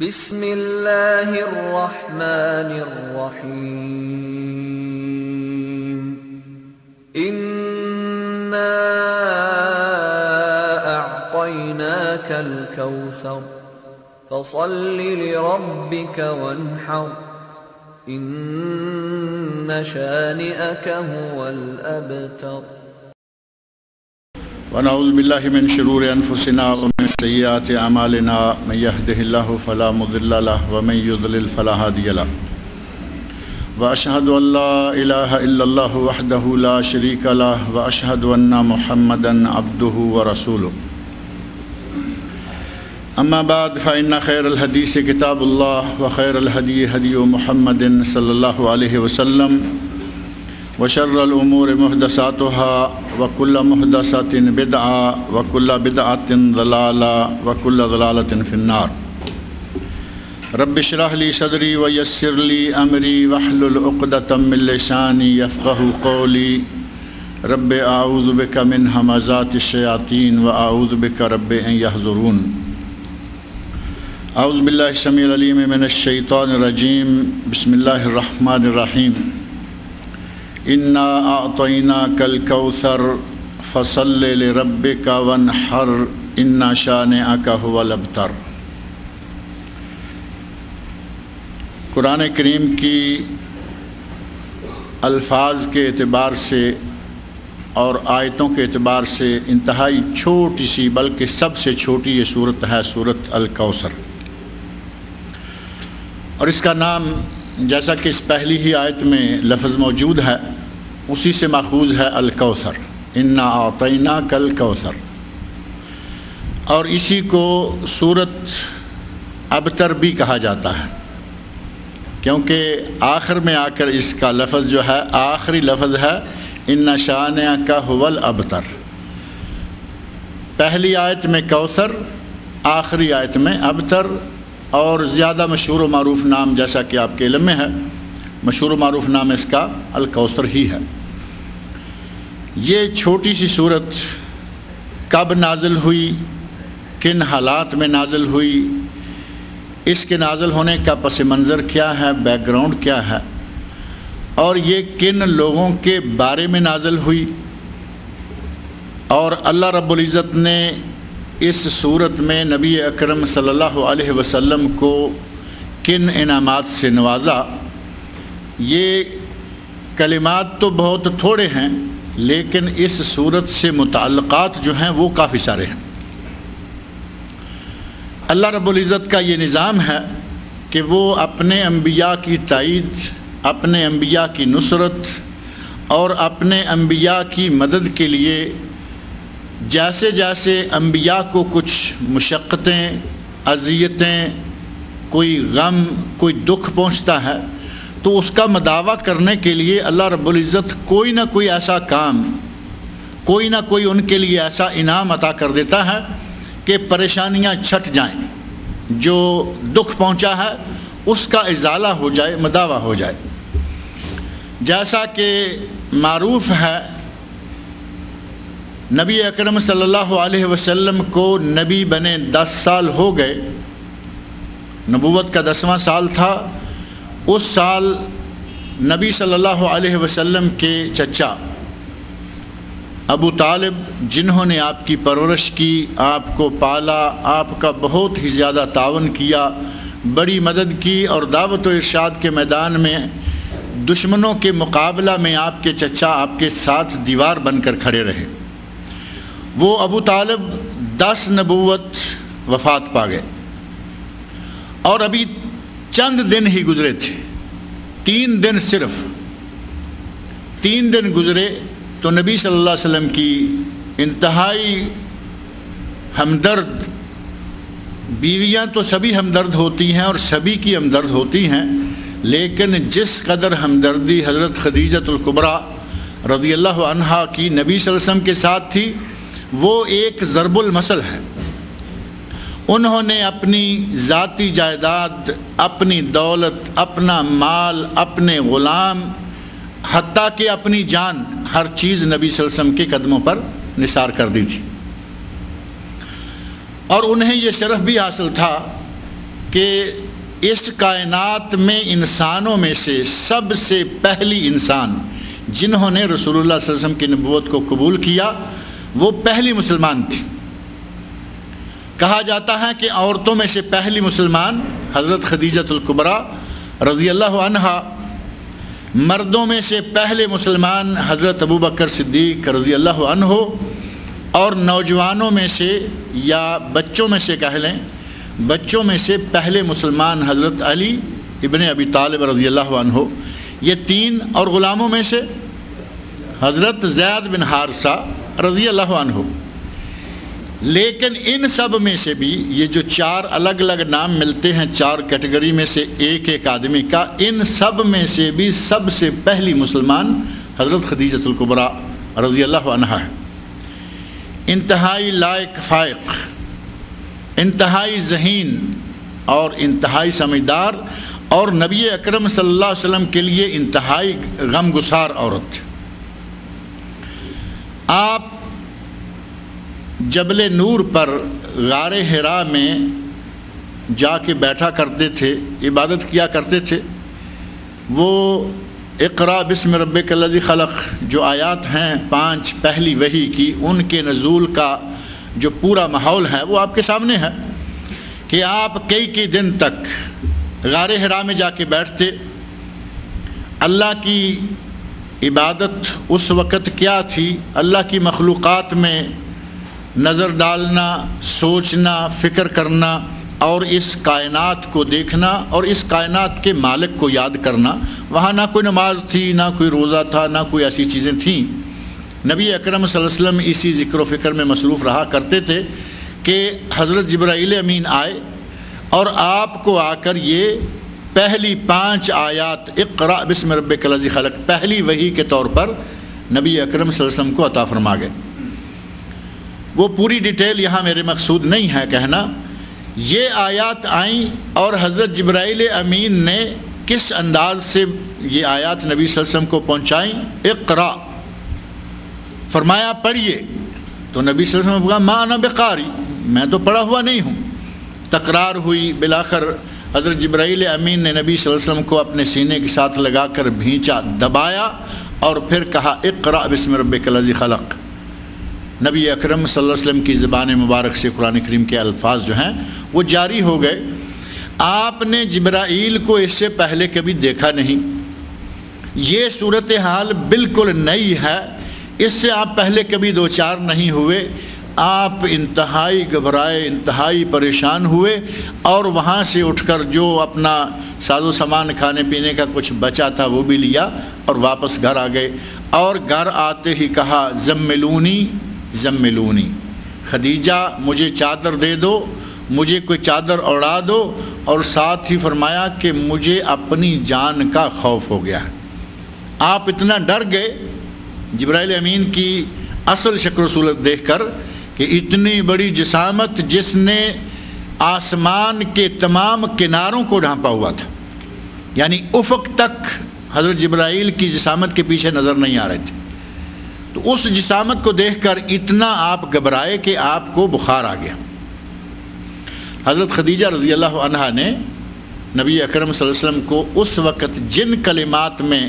بسم اللہ الرحمن الرحیم انا اعطیناک الکوثر فصل لربک وانحر ان شانئک هو الابتر۔ ونعوذ باللہ من شرور انفسنا ومن سیئات اعمالنا من یهده اللہ فلا مضل له ومن یضلل فلا ہادی له واشهد ان لا الہ الا اللہ وحدہ لا شریک له واشهد ان محمدا عبدہ ورسولہ۔ اما بعد فإن خیر الحدیث کتاب اللہ وخیر الہدی ہدی محمد صلی اللہ علیہ وسلم وشر الامور محدثاتها وكل محدثة بدعة وكل بدعة ضلالة وكل ضلالة في النار۔ رب اشرح لي صدري ويسر لي امري واحلل عقدة من لساني يفقهوا قولي رب اعوذ بك من همزات الشياطين واعوذ بك رب ان يحضرون۔ اعوذ باللہ السمیع العلیم من الشیطان الرجیم، بسم اللہ الرحمن الرحیم۔ انا اعطیناک الکوثر فصل لربک وانحر ان شانئک هو الابتر۔ قرآن کریم کی الفاظ کے اعتبار سے اور آیتوں کے اعتبار سے انتہائی چھوٹی سی بلکہ سب سے چھوٹی یہ صورت ہے صورت الکوثر، اور اس کا نام جیسا کہ اس پہلی ہی آیت میں لفظ موجود ہے اسی سے ماخوذ ہے الکوثر، انا اعطیناک الکوثر، اور اسی کو سورت ابتر بھی کہا جاتا ہے کیونکہ آخر میں آ کر اس کا لفظ جو ہے آخری لفظ ہے ان شانئک هو الابتر۔ پہلی آیت میں کوثر، آخری آیت میں ابتر، اور زیادہ مشہور و معروف نام جیسا کہ آپ کے علم میں ہے مشہور و معروف نام اس کا الکوثر ہی ہے۔ یہ چھوٹی سی صورت کب نازل ہوئی، کن حالات میں نازل ہوئی، اس کے نازل ہونے کا پس منظر کیا ہے، بیک گراؤنڈ کیا ہے، اور یہ کن لوگوں کے بارے میں نازل ہوئی، اور اللہ رب العزت نے اس صورت میں نبی اکرم صلی اللہ علیہ وسلم کو کن انعامات سے نوازا۔ یہ کلمات تو بہت تھوڑے ہیں لیکن اس صورت سے متعلقات جو ہیں وہ کافی سارے ہیں۔ اللہ رب العزت کا یہ نظام ہے کہ وہ اپنے انبیاء کی تائید، اپنے انبیاء کی نصرت اور اپنے انبیاء کی مدد کے لیے جیسے جیسے انبیاء کو کچھ مشقتیں، اذیتیں، کوئی غم، کوئی دکھ پہنچتا ہے تو اس کا مداوع کرنے کے لیے اللہ رب العزت کوئی نہ کوئی ایسا کام، کوئی نہ کوئی ان کے لیے ایسا انعام عطا کر دیتا ہے کہ پریشانیاں چھٹ جائیں، جو دکھ پہنچا ہے اس کا ازالہ ہو جائے، مداوع ہو جائے۔ جیسا کہ معروف ہے نبی اکرم صلی اللہ علیہ وسلم کو نبی بنے 10 سال ہو گئے، نبوت کا 10واں سال تھا۔ اس سال نبی صلی اللہ علیہ وسلم کے چچا ابو طالب، جنہوں نے آپ کی پرورش کی، آپ کو پالا، آپ کا بہت ہی زیادہ تعاون کیا، بڑی مدد کی، اور دعوت و ارشاد کے میدان میں دشمنوں کے مقابلہ میں آپ کے چچا آپ کے ساتھ دیوار بن کر کھڑے رہے، وہ ابو طالب 10 نبوت وفات پا گئے، اور ابھی چند دن ہی گزرے تھے، 3 دن، صرف 3 دن گزرے تو نبی صلی اللہ علیہ وسلم کی انتہائی ہمدرد بیویاں تو سبھی ہمدرد ہوتی ہیں اور سبھی کی ہمدرد ہوتی ہیں، لیکن جس قدر ہمدردی حضرت خدیجۃ الکبریٰ رضی اللہ عنہا کی نبی صلی اللہ علیہ وسلم کے ساتھ تھی وہ ایک ضرب المثل ہے۔ انہوں نے اپنی ذاتی جائیداد، اپنی دولت، اپنا مال، اپنے غلام، حتیٰ کہ اپنی جان، ہر چیز نبی صلی اللہ علیہ وسلم کے قدموں پر نثار کر دی تھی، اور انہیں یہ شرف بھی حاصل تھا کہ اس کائنات میں انسانوں میں سے سب سے پہلی انسان جنہوں نے رسول اللہ صلی اللہ علیہ وسلم کی نبوت کو قبول کیا وہ پہلی مسلمان تھی۔ کہا جاتا ہے کہ عورتوں میں سے پہلی مسلمان حضرت خدیجۃ الکبریٰ رضی اللہ عنہا، مردوں میں سے پہلے مسلمان حضرت ابوبکر صدیق رضی اللہ عنہ، اور نوجوانوں میں سے یا بچوں میں سے کہہ لیں، بچوں میں سے پہلے مسلمان حضرت علی ابن ابی طالب رضی اللہ عنہ، یہ تین، اور غلاموں میں سے حضرت زید بن حارثہ رضی اللہ عنہ۔ لیکن ان سب میں سے بھی یہ جو چار الگ الگ نام ملتے ہیں چار کیٹیگری میں سے ایک ایک آدمی کا، ان سب میں سے بھی سب سے پہلی مسلمان حضرت خدیجۃ الکبریٰ رضی اللہ عنہا ہے۔ انتہائی لائق فائق، انتہائی ذہین اور انتہائی سمجھدار، اور نبی اکرم صلی اللہ علیہ وسلم کے لیے انتہائی غم گسار عورت۔ آپ جبل نور پر غار حرا میں جا کے بیٹھا کرتے تھے، عبادت کیا کرتے تھے۔ وہ اقرا بسم ربک الذی خلق جو آیات ہیں 5 پہلی وحی کی، ان کے نزول کا جو پورا ماحول ہے وہ آپ کے سامنے ہے کہ آپ کئی دن تک غار حرا میں جا کے بیٹھتے۔ اللہ کی عبادت اس وقت کیا تھی؟ اللہ کی مخلوقات میں نظر ڈالنا، سوچنا، فکر کرنا، اور اس کائنات کو دیکھنا اور اس کائنات کے مالک کو یاد کرنا۔ وہاں نہ کوئی نماز تھی، نہ کوئی روزہ تھا، نہ کوئی ایسی چیزیں تھیں۔ نبی اکرم صلی اللہ علیہ وسلم اسی ذکر و فکر میں مصروف رہا کرتے تھے کہ حضرت جبرائیل امین آئے اور آپ کو آ کر یہ پہلی 5 آیات اقرا بسم ربک الذی خلق پہلی وحی کے طور پر نبی اکرم صلی اللہ علیہ وسلم کو عطا فرما گئے۔ وہ پوری ڈیٹیل یہاں میرے مقصود نہیں ہے کہنا۔ یہ آیات آئیں اور حضرت جبرائیل امین نے کس انداز سے یہ آیات نبی صلی اللہ علیہ وسلم کو پہنچائیں؟ اقرا فرمایا پڑھیے، تو نبی صلی اللہ علیہ وسلم نے کہا ما انا بقاری، میں تو پڑھا ہوا نہیں ہوں۔ تکرار ہوئی، بالآخر حضرت جبرائیل امین نے نبی صلی اللہ علیہ وسلم کو اپنے سینے کے ساتھ لگا کر بھینچا، دبایا، اور پھر کہا اقرا بسم ربک الذی خلق۔ نبی اکرم صلی اللہ علیہ وسلم کی زبان مبارک سے قرآن کریم کے الفاظ جو ہیں وہ جاری ہو گئے۔ آپ نے جبرائیل کو اس سے پہلے کبھی دیکھا نہیں، یہ صورتحال بالکل نئی ہے، اس سے آپ پہلے کبھی دوچار نہیں ہوئے۔ آپ انتہائی گھبرائے، انتہائی پریشان ہوئے، اور وہاں سے اٹھ کر جو اپنا ساز و سامان کھانے پینے کا کچھ بچا تھا وہ بھی لیا اور واپس گھر آ گئے۔ اور گھر آتے ہی کہا زملونی زملونی، خدیجہ مجھے چادر دے دو، مجھے کوئی چادر اڑا دو، اور ساتھ ہی فرمایا کہ مجھے اپنی جان کا خوف ہو گیا ہے۔ آپ اتنا ڈر گئے جبرائیل امین کی اصل شکل و صورت دیکھ کر کہ اتنی بڑی جسامت جس نے آسمان کے تمام کناروں کو ڈھانپا ہوا تھا، یعنی افق تک حضرت جبرائیل کی جسامت کے پیچھے نظر نہیں آ رہے تھے، تو اس جسامت کو دیکھ کر اتنا آپ گھبرائے کہ آپ کو بخار آ گیا۔ حضرت خدیجہ رضی اللہ عنہا نے نبی اکرم صلی اللہ علیہ وسلم کو اس وقت جن کلمات میں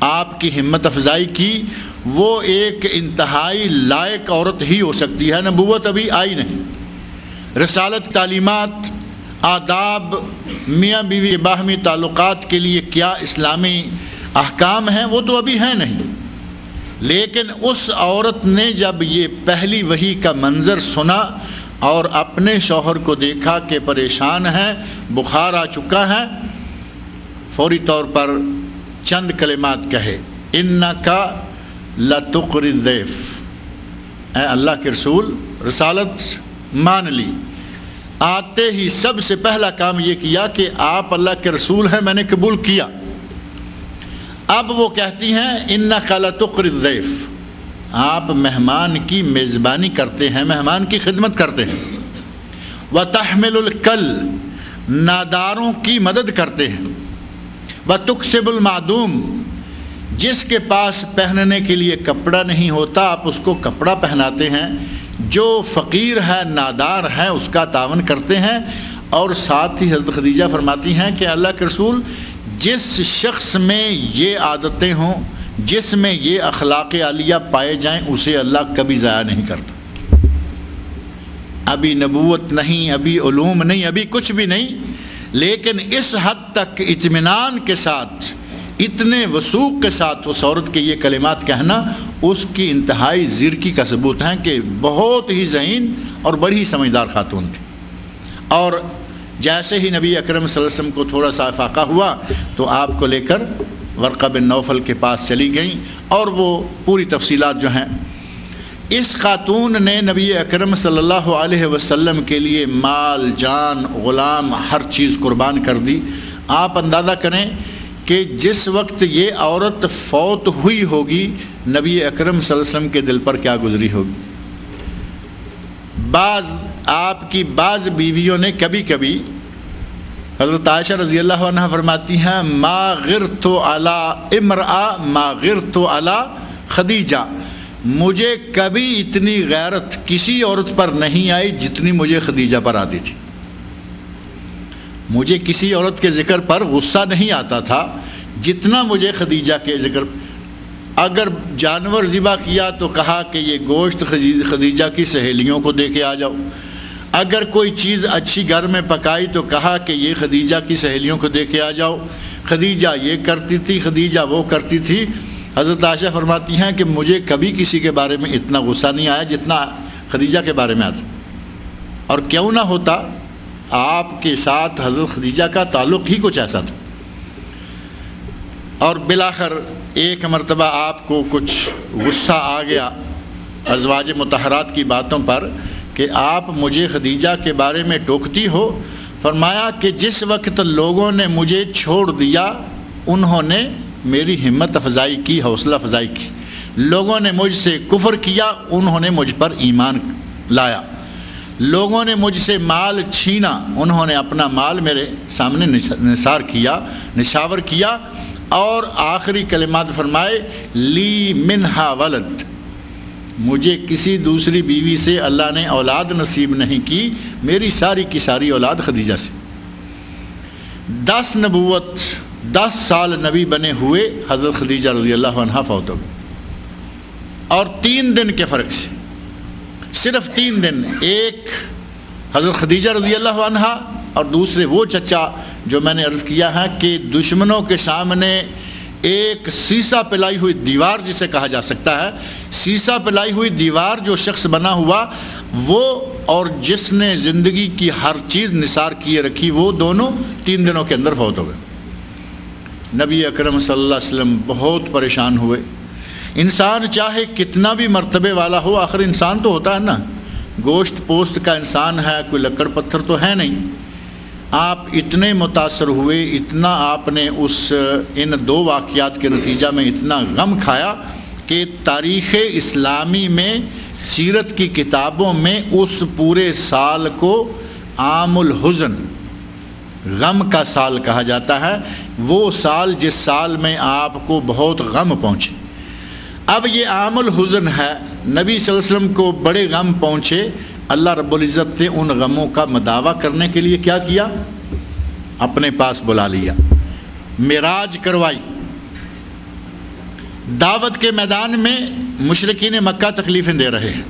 آپ کی ہمت افزائی کی وہ ایک انتہائی لائق عورت ہی ہو سکتی ہے، نبوت ابھی آئی نہیں، رسالت، تعلیمات، آداب، میاں بیوی باہمی تعلقات کے لیے کیا اسلامی احکام ہیں وہ تو ابھی ہیں نہیں، لیکن اس عورت نے جب یہ پہلی وحی کا منظر سنا اور اپنے شوہر کو دیکھا کہ پریشان ہے، بخار آ چکا ہے، فوری طور پر چند کلمات کہے، انکا لتقری الضیف، اے اللہ کے رسول رسالت مان لی۔ آتے ہی سب سے پہلا کام یہ کیا کہ آپ اللہ کے رسول ہیں، میں نے قبول کیا۔ اب وہ کہتی ہیں انکا لتقری الضیف، آپ مہمان کی میزبانی کرتے ہیں، مہمان کی خدمت کرتے ہیں، وتحمل الکل، ناداروں کی مدد کرتے ہیں، وتکسب المعدوم، جس کے پاس پہننے کے لیے کپڑا نہیں ہوتا آپ اس کو کپڑا پہناتے ہیں، جو فقیر ہے، نادار ہے، اس کا تعاون کرتے ہیں، اور ساتھ ہی حضرت خدیجہ فرماتی ہیں کہ اللہ کے رسول جس شخص میں یہ عادتیں ہوں، جس میں یہ اخلاق عالیہ پائے جائیں، اسے اللہ کبھی ضائع نہیں کرتا۔ ابھی نبوت نہیں، ابھی علوم نہیں، ابھی کچھ بھی نہیں، لیکن اس حد تک اطمینان کے ساتھ، اتنے وثوق کے ساتھ اس عورت کے یہ کلمات کہنا اس کی انتہائی زیرکی کا ثبوت ہے کہ بہت ہی ذہین اور بڑی ہی سمجھدار خاتون تھی۔ اور جیسے ہی نبی اکرم صلی اللہ علیہ وسلم کو تھوڑا سا افاقہ ہوا تو آپ کو لے کر ورقہ بن نوفل کے پاس چلی گئیں، اور وہ پوری تفصیلات جو ہیں، اس خاتون نے نبی اکرم صلی اللہ علیہ وسلم کے لیے مال، جان، غلام، ہر چیز قربان کر دی۔ آپ اندازہ کریں کہ جس وقت یہ عورت فوت ہوئی ہوگی، نبی اکرم صلی اللہ علیہ وسلم کے دل پر کیا گزری ہوگی۔ آپ کی بعض بیویوں نے کبھی کبھی، حضرت عائشہ رضی اللہ عنہ فرماتی ہیں ما غرت علی امرأ ما غرت علی خدیجہ، مجھے کبھی اتنی غیرت کسی عورت پر نہیں آئی جتنی مجھے خدیجہ پر آتی تھی۔ مجھے کسی عورت کے ذکر پر غصہ نہیں آتا تھا جتنا مجھے خدیجہ کے ذکر۔ اگر جانور ذبح کیا تو کہا کہ یہ گوشت خدیجہ کی سہیلیوں کو دے کے آ جاؤ، اگر کوئی چیز اچھی گھر میں پکائی تو کہا کہ یہ خدیجہ کی سہیلیوں کو دے کے آ جاؤ، خدیجہ یہ کرتی تھی، خدیجہ وہ کرتی تھی۔ حضرت عائشہ فرماتی ہیں کہ مجھے کبھی کسی کے بارے میں اتنا غصہ نہیں آیا جتنا خدیجہ کے بارے میں آتا، اور کیوں نہ ہوتا، آپ کے ساتھ حضرت خدیجہ کا تعلق ہی کچھ ایسا تھا۔ اور بالآخر ایک مرتبہ آپ کو کچھ غصہ آ گیا ازواج مطہرات کی باتوں پر کہ آپ مجھے خدیجہ کے بارے میں ٹوکتی ہو۔ فرمایا کہ جس وقت لوگوں نے مجھے چھوڑ دیا انہوں نے میری ہمت افزائی کی، حوصلہ افزائی کی، لوگوں نے مجھ سے کفر کیا، انہوں نے مجھ پر ایمان لایا، لوگوں نے مجھ سے مال چھینا، انہوں نے اپنا مال میرے سامنے نشاور کیا، اور آخری کلمات فرمائے لی منہا ولد، مجھے کسی دوسری بیوی سے اللہ نے اولاد نصیب نہیں کی، میری ساری کی ساری اولاد خدیجہ سے۔ 10 نبوت، 10 سال نبی بنے ہوئے حضرت خدیجہ رضی اللہ عنہ فوت ہو گئی، اور 3 دن کے فرق سے، صرف 3 دن، ایک حضرت خدیجہ رضی اللہ عنہ اور دوسرے وہ چچا جو میں نے عرض کیا ہے کہ دشمنوں کے سامنے ایک سیسا پلائی ہوئی دیوار جسے کہا جا سکتا ہے، سیسا پلائی ہوئی دیوار جو شخص بنا ہوا وہ، اور جس نے زندگی کی ہر چیز نثار کیے رکھی، وہ دونوں 3 دنوں کے اندر فوت ہو گئے۔ نبی اکرم صلی اللہ علیہ وسلم بہت پریشان ہوئے۔ انسان چاہے کتنا بھی مرتبے والا ہو، آخر انسان تو ہوتا ہے نا، گوشت پوست کا انسان ہے، کوئی لکڑ پتھر تو ہے نہیں۔ آپ اتنے متاثر ہوئے، اتنا آپ نے ان 2 واقعات کے نتیجہ میں اتنا غم کھایا کہ تاریخ اسلامی میں، سیرت کی کتابوں میں اس پورے سال کو عام الحزن، غم کا سال کہا جاتا ہے، وہ سال جس سال میں آپ کو بہت غم پہنچے۔ اب یہ عام الحزن ہے، نبی صلی اللہ علیہ وسلم کو بڑے غم پہنچے، اللہ رب العزت نے ان غموں کا مداوع کرنے کے لیے کیا کیا؟ اپنے پاس بلا لیا، معراج کروائی۔ دعوت کے میدان میں مشرکین مکہ تکلیفیں دے رہے ہیں۔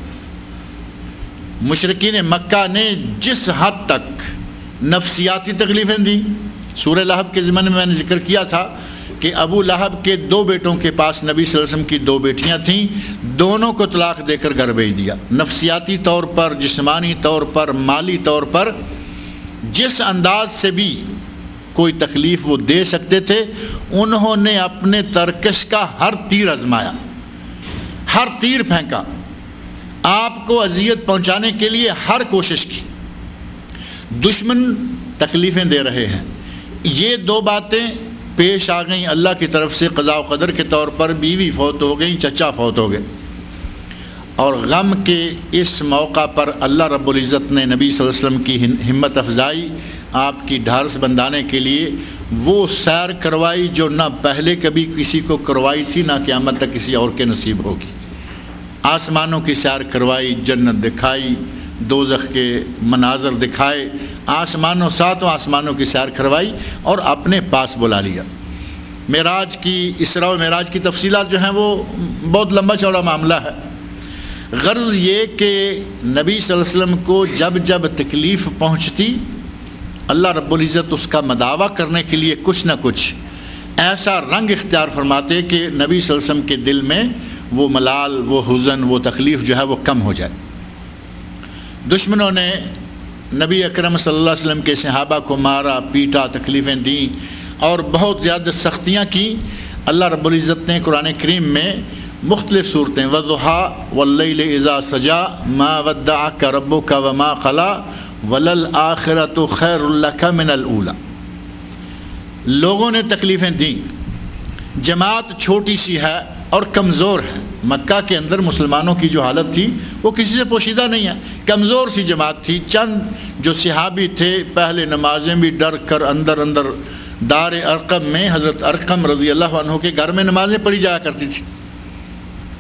مشرکین مکہ نے جس حد تک نفسیاتی تکلیفیں دی، سورہ لہب کے ضمن میں نے ذکر کیا تھا کہ ابو لہب کے 2 بیٹوں کے پاس نبی صلی اللہ علیہ وسلم کی 2 بیٹیاں تھیں، دونوں کو طلاق دے کر گھر بھیج دیا۔ نفسیاتی طور پر، جسمانی طور پر، مالی طور پر، جس انداز سے بھی کوئی تکلیف وہ دے سکتے تھے، انہوں نے اپنے ترکش کا ہر تیر آزمایا، ہر تیر پھینکا، آپ کو اذیت پہنچانے کے لیے ہر کوشش کی۔ دشمن تکلیفیں دے رہے ہیں، یہ 2 باتیں پیش آ گئیں اللہ کی طرف سے قضاء و قدر کے طور پر، بیوی فوت ہو گئیں، چچا فوت ہو گئے، اور غم کے اس موقع پر اللہ رب العزت نے نبی صلی اللہ علیہ وسلم کی ہمت افزائی، آپ کی ڈھارس بندانے کے لیے وہ سیر کروائی جو نہ پہلے کبھی کسی کو کروائی تھی، نہ قیامت تک کسی اور کے نصیب ہوگی۔ آسمانوں کی سیر کروائی، جنت دکھائی، دوزخ کے مناظر دکھائے، آسمانوں ساتوں آسمانوں کی سیر کروائی اور اپنے پاس بلا لیا۔ معراج کی، اسراء و معراج کی تفصیلات جو ہیں وہ بہت لمبا چوڑا معاملہ ہے۔ غرض یہ کہ نبی صلی اللہ علیہ وسلم کو جب جب تکلیف پہنچتی، اللہ رب العزت اس کا مداوع کرنے کے لیے کچھ نہ کچھ ایسا رنگ اختیار فرماتے کہ نبی صلی اللہ علیہ وسلم کے دل میں وہ ملال، وہ حزن، وہ تکلیف جو ہے وہ کم ہو جائے۔ دشمنوں نے نبی اکرم صلی اللہ علیہ وسلم کے صحابہ کو مارا، پیٹا، تکلیفیں دیں اور بہت زیادہ سختیاں کی۔ اللہ رب العزت نے قرآن کریم میں مختلف صورتیں وَالضُّحَىٰ وَاللَّيْلِ إِذَا سَجَىٰ مَا وَدَّعَكَ رَبُّكَ وَمَا قَلَىٰ وَلَلْآخِرَةُ خَيْرٌ لَكَ مِنَ الْأُولَىٰ۔ لوگوں نے تکلیفیں دیں، جماعت چھوٹی سی ہے اور کمزور ہے۔ مکہ کے اندر مسلمانوں کی جو حالت تھی وہ کسی سے پوشیدہ نہیں ہے، کمزور سی جماعت تھی۔ چند جو صحابی تھے پہلے نمازیں بھی ڈر کر اندر دار ارقم میں حضرت ارقم رضی اللہ عنہ کے گھر میں نمازیں پڑھی جایا کرتی تھی۔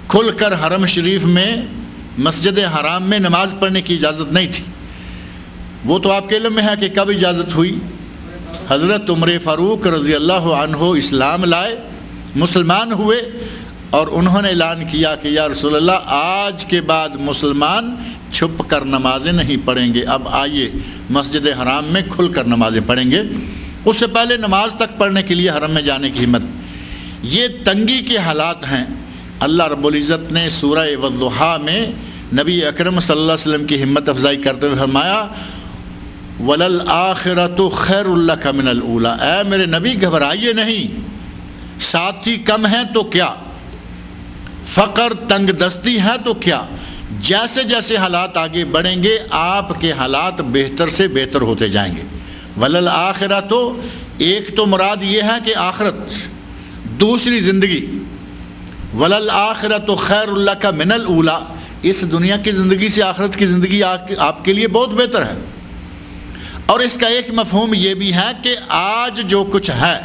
کھل کر حرم شریف میں مسجد حرام میں نماز پڑھنے کی اجازت نہیں تھی۔ وہ تو آپ کے علم میں ہے کہ کب اجازت ہوئی؟ حضرت عمر فاروق رضی اللہ عنہ اسلام لائے، مسلمان ہوئے اور انہوں نے اعلان کیا کہ یا رسول اللہ آج کے بعد مسلمان چھپ کر نمازیں نہیں پڑھیں گے، اب آئیے مسجد حرام میں کھل کر نمازیں پڑھیں گے۔ اس سے پہلے نماز تک پڑھنے کے لیے حرم میں جانے کی ہمت۔ یہ تنگی کے حالات ہیں۔ اللہ رب العزت نے سورہ والضحیٰ میں نبی اکرم صلی اللہ علیہ وسلم کی ہمت افزائی کرتے ہوئے فرمایا وَلَلْآخِرَةُ خَيْرٌ لَكَ مِنَ الْأُولَىٰ، اے میرے نبی گھبرائیے نہیں، ساتھی کم ہیں تو کیا، فقر تنگ دستی ہے تو کیا، جیسے جیسے حالات آگے بڑھیں گے آپ کے حالات بہتر سے بہتر ہوتے جائیں گے۔ وَلَلْآخِرَةُ ایک تو مراد یہ ہے کہ آخرت، دوسری زندگی، وَلَلْآخِرَةُ خَيْرٌ لَكَ مِنَ الْأُولَىٰ، اس دنیا کی زندگی سے آخرت کی زندگی آپ کے لیے بہت بہتر ہے۔ اور اس کا ایک مفہوم یہ بھی ہے کہ آج جو کچھ ہے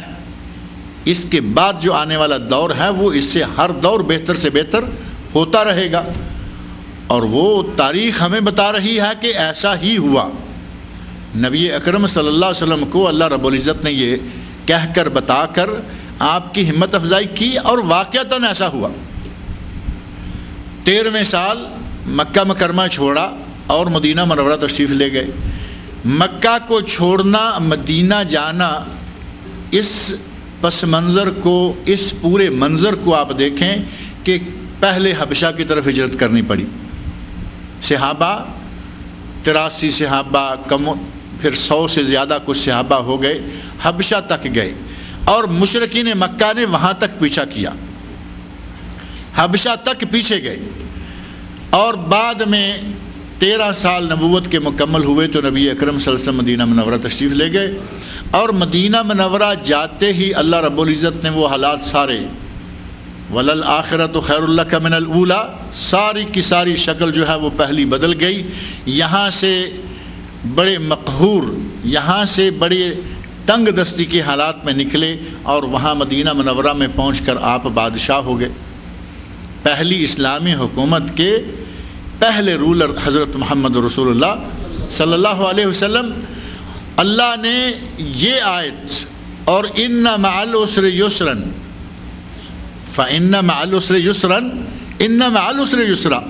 اس کے بعد جو آنے والا دور ہے وہ اس سے ہر دور بہتر سے بہتر ہوتا رہے گا، اور وہ تاریخ ہمیں بتا رہی ہے کہ ایسا ہی ہوا۔ نبی اکرم صلی اللہ علیہ وسلم کو اللہ رب العزت نے یہ کہہ کر بتا کر آپ کی ہمت افزائی کی اور واقعتاً ایسا ہوا۔ 13ویں سال مکہ مکرمہ چھوڑا اور مدینہ منورہ تشریف لے گئے۔ مکہ کو چھوڑنا، مدینہ جانا، اس پس منظر کو، اس پورے منظر کو آپ دیکھیں کہ پہلے حبشہ کی طرف ہجرت کرنی پڑی۔ صحابہ 83 صحابہ پھر 100 سے زیادہ کچھ صحابہ ہو گئے، حبشہ تک گئے اور مشرکین مکہ نے وہاں تک پیچھا کیا، حبشہ تک پیچھے گئے۔ اور بعد میں 13 سال نبوت کے مکمل ہوئے تو نبی اکرم صلی اللہ علیہ وسلم مدینہ منورہ تشریف لے گئے، اور مدینہ منورہ جاتے ہی اللہ رب العزت نے وہ حالات سارے وَلَلْآخِرَةُ خَيْرٌ لَكَ مِنَ الْأُولَىٰ، ساری کی ساری شکل جو ہے وہ پہلی بدل گئی۔ یہاں سے بڑے مقہور، یہاں سے بڑے تنگ دستی کے حالات میں نکلے اور وہاں مدینہ منورہ میں پہنچ کر آپ بادشاہ ہو گئے۔ پہلی اسلامی حکومت کے پہلے رولر حضرت محمد رسول اللہ صلی اللہ علیہ وسلم۔ اللہ نے یہ آیت اور ان مع العسر یسرا فان مع العسر یسرا ان مع العسر یسرا،